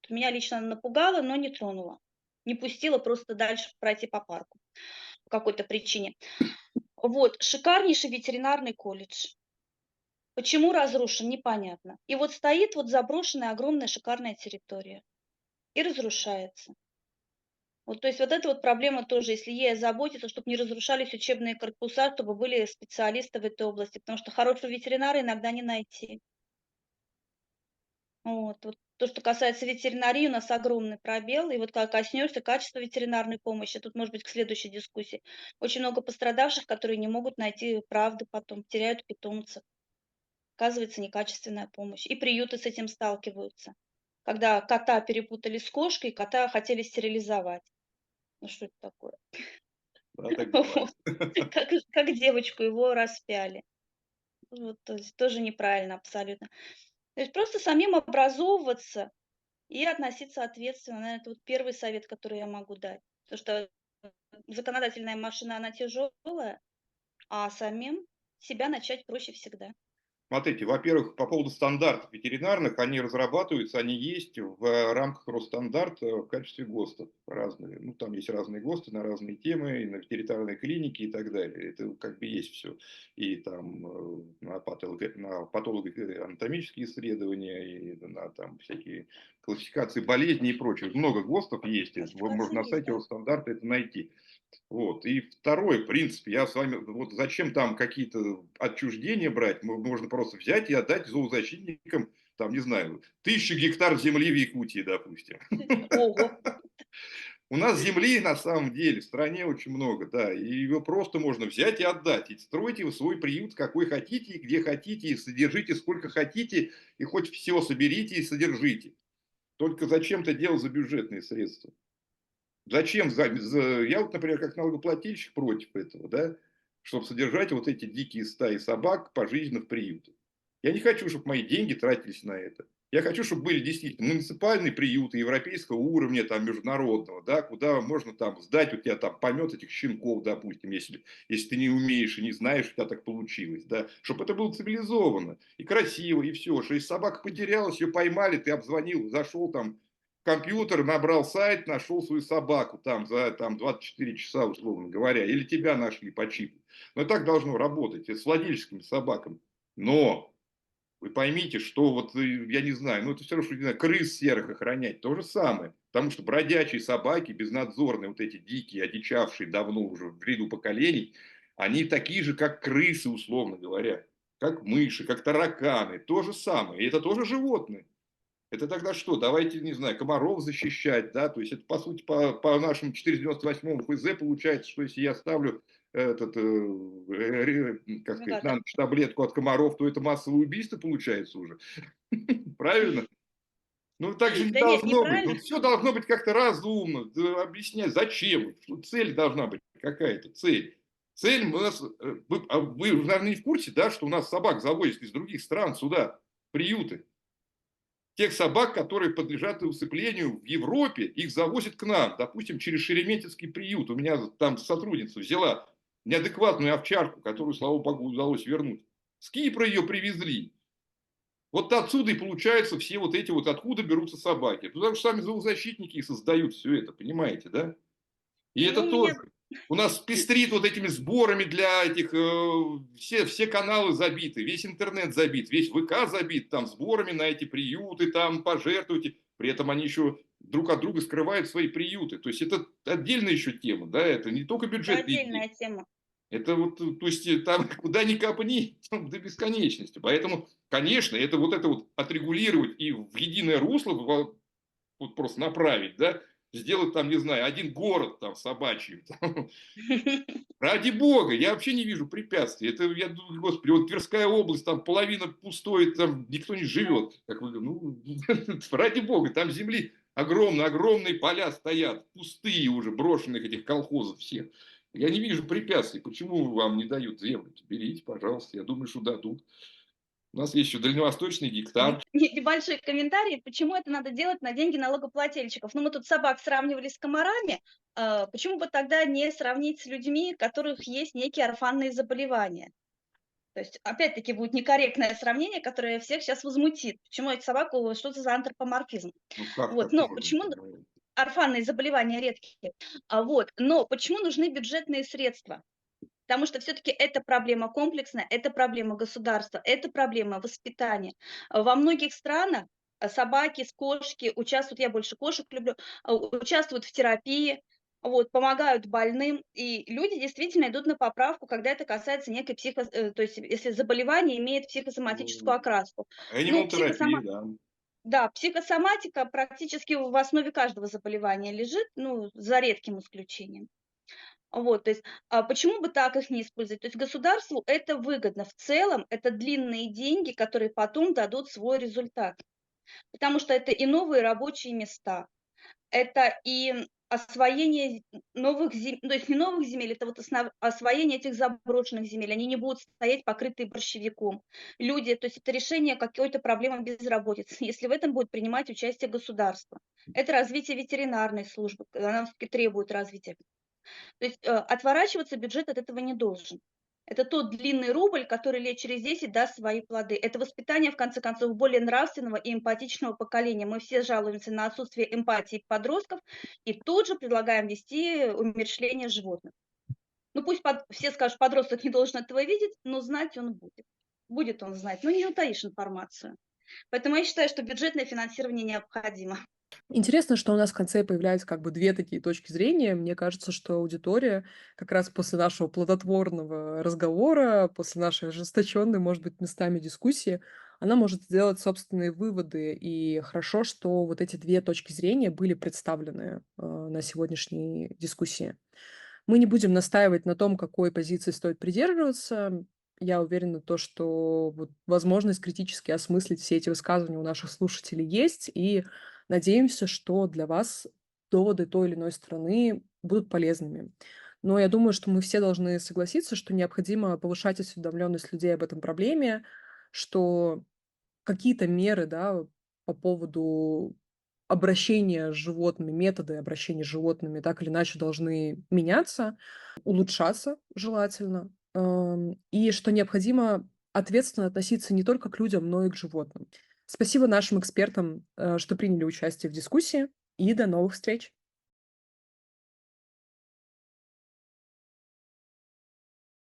Вот меня лично она напугала, но не тронула. Не пустила просто дальше пройти по парку по какой-то причине. Вот, шикарнейший ветеринарный колледж. Почему разрушен, непонятно. И вот стоит вот заброшенная огромная шикарная территория и разрушается. Вот, то есть вот эта вот проблема тоже, если ей заботиться, чтобы не разрушались учебные корпуса, чтобы были специалисты в этой области, потому что хорошего ветеринара иногда не найти. Вот то, что касается ветеринарии, у нас огромный пробел. И вот как коснешься качества ветеринарной помощи, тут может быть к следующей дискуссии. Очень много пострадавших, которые не могут найти правды потом, теряют питомцев. Оказывается, некачественная помощь. И приюты с этим сталкиваются. Когда кота перепутали с кошкой, кота хотели стерилизовать. Ну что это такое? Да, так бывает. Вот. Как девочку его распяли. Вот, то есть тоже неправильно абсолютно. То есть просто самим образовываться и относиться ответственно. Наверное, это вот первый совет, который я могу дать. Потому что законодательная машина, она тяжелая, а самим себя начать проще всегда. Смотрите, во-первых, по поводу стандартов ветеринарных, они разрабатываются, они есть в рамках Росстандарта в качестве ГОСТов разные. Ну, там есть разные ГОСТы на разные темы, и на ветеринарные клиники и так далее. Это как бы есть все. И там на патологоанатомические исследования, и на там всякие классификации болезней и прочее. Много ГОСТов есть, можно Классификация на есть, сайте да. Росстандарта это найти. Вот. И второй принцип, я с вами, вот зачем там какие-то отчуждения брать, можно просто взять и отдать зоозащитникам, там, не знаю, 1000 гектар земли в Якутии, допустим. Ого. У нас земли на самом деле в стране очень много, да, и ее просто можно взять и отдать. И стройте вы свой приют какой хотите, и где хотите, и содержите сколько хотите, и хоть все соберите и содержите. Только зачем-то делать за бюджетные средства. Зачем? Я вот, например, как налогоплательщик против этого, да, чтобы содержать вот эти дикие стаи собак пожизненно в приютах. Я не хочу, чтобы мои деньги тратились на это. Я хочу, чтобы были действительно муниципальные приюты европейского уровня, там, международного, да, куда можно там сдать, у тебя там помет этих щенков, допустим, если ты не умеешь и не знаешь, у тебя так получилось, да, чтобы это было цивилизованно и красиво, и все, что если собака потерялась, ее поймали, ты обзвонил, зашел там компьютер, набрал сайт, нашел свою собаку там за там, 24 часа, условно говоря, или тебя нашли по чипу. Но так должно работать с владельческими собаками. Но вы поймите, что вот, я не знаю, ну это все равно, что, не знаю, крыс серых охранять, то же самое. Потому что бродячие собаки, безнадзорные, вот эти дикие, одичавшие давно уже в ряду поколений, они такие же, как крысы, условно говоря, как мыши, как тараканы, то же самое. И это тоже животные. Это тогда что? Давайте, не знаю, комаров защищать, да? То есть это, по сути, по нашему 498 ФЗ получается, что если я ставлю этот, как сказать, на ночь таблетку от комаров, то это массовое убийство получается уже. Правильно? Ну, так же не Да нет, должно быть. неправильно. Ну, все должно быть как-то разумно. Объяснять, зачем. Цель должна быть какая-то. Цель. Цель у нас... Вы, наверное, не в курсе, да, что у нас собак завозят из других стран сюда, в приюты. Тех собак, которые подлежат усыплению в Европе, их завозят к нам, допустим, через Шереметьевский приют. У меня там сотрудница взяла неадекватную овчарку, которую, слава богу, удалось вернуть. С Кипра ее привезли. Вот отсюда и получаются все вот эти вот, откуда берутся собаки. Потому что сами зоозащитники и создают все это, понимаете, да? И это Ну, тоже. меня У нас пестрит вот этими сборами для этих, все каналы забиты, весь интернет забит, весь ВК забит, там сборами на эти приюты, там пожертвуйте. При этом они еще друг от друга скрывают свои приюты. То есть это отдельная еще тема, да, это не только бюджетные деньги. отдельная тема. Это вот, то есть там куда ни копни, до бесконечности. Поэтому, конечно, это вот отрегулировать и в единое русло вот просто направить, да, сделать там, не знаю, один город там собачий. Ради бога, я вообще не вижу препятствий. Это, я думаю, господи, вот Тверская область, там половина пустой, там никто не живет. Как вы, ну, ради бога, там земли огромные поля стоят, пустые уже, брошенных этих колхозов всех. Я не вижу препятствий. Почему вам не дают землю? Берите, пожалуйста. Я думаю, что дадут. У нас есть еще дальневосточный гектар. Небольшой комментарий, почему это надо делать на деньги налогоплательщиков. Ну, мы тут собак сравнивали с комарами, почему бы тогда не сравнить с людьми, у которых есть некие орфанные заболевания? То есть, опять-таки, будет некорректное сравнение, которое всех сейчас возмутит. Почему эти собаку, что это за антропоморфизм? Ну как Вот, так но можно почему говорить? орфанные заболевания редкие? Вот, но почему нужны бюджетные средства? Потому что все-таки это проблема комплексная, это проблема государства, это проблема воспитания. Во многих странах собаки, кошки участвуют, я больше кошек люблю, участвуют в терапии, вот, помогают больным, и люди действительно идут на поправку, когда это касается некой то есть если заболевание имеет психосоматическую Ну, окраску. Ну, Animal терапия, да. да, психосоматика практически в основе каждого заболевания лежит, ну, за редким исключением. Вот, то есть, почему бы так их не использовать? То есть государству это выгодно. В целом это длинные деньги, которые потом дадут свой результат. Потому что это и новые рабочие места, это и освоение новых земель, то есть не новых земель, это вот освоение этих заброшенных земель. Они не будут стоять покрытые борщевиком. Люди, то есть это решение какой-то проблемы безработицы, если в этом будет принимать участие государство. Это развитие ветеринарной службы, она все-таки требует развития. То есть отворачиваться бюджет от этого не должен. Это тот длинный рубль, который лет через 10 даст свои плоды. Это воспитание, в конце концов, более нравственного и эмпатичного поколения. Мы все жалуемся на отсутствие эмпатии подростков и тут же предлагаем вести умерщвление животных. Ну пусть все скажут, подросток не должен этого видеть, но знать он будет. Будет он знать, но не утаишь информацию. Поэтому я считаю, что бюджетное финансирование необходимо. Интересно, что у нас в конце появляются как бы две такие точки зрения. Мне кажется, что аудитория как раз после нашего плодотворного разговора, после нашей ожесточенной, может быть, местами дискуссии, она может сделать собственные выводы. И хорошо, что вот эти две точки зрения были представлены на сегодняшней дискуссии. Мы не будем настаивать на том, какой позиции стоит придерживаться. Я уверена, то, что вот возможность критически осмыслить все эти высказывания у наших слушателей есть, и надеемся, что для вас доводы той или иной стороны будут полезными. Но я думаю, что мы все должны согласиться, что необходимо повышать осведомленность людей об этом проблеме, что какие-то меры, да, по поводу обращения с животными, методы обращения с животными так или иначе должны меняться, улучшаться желательно, и что необходимо ответственно относиться не только к людям, но и к животным. Спасибо нашим экспертам, что приняли участие в дискуссии, и до новых встреч!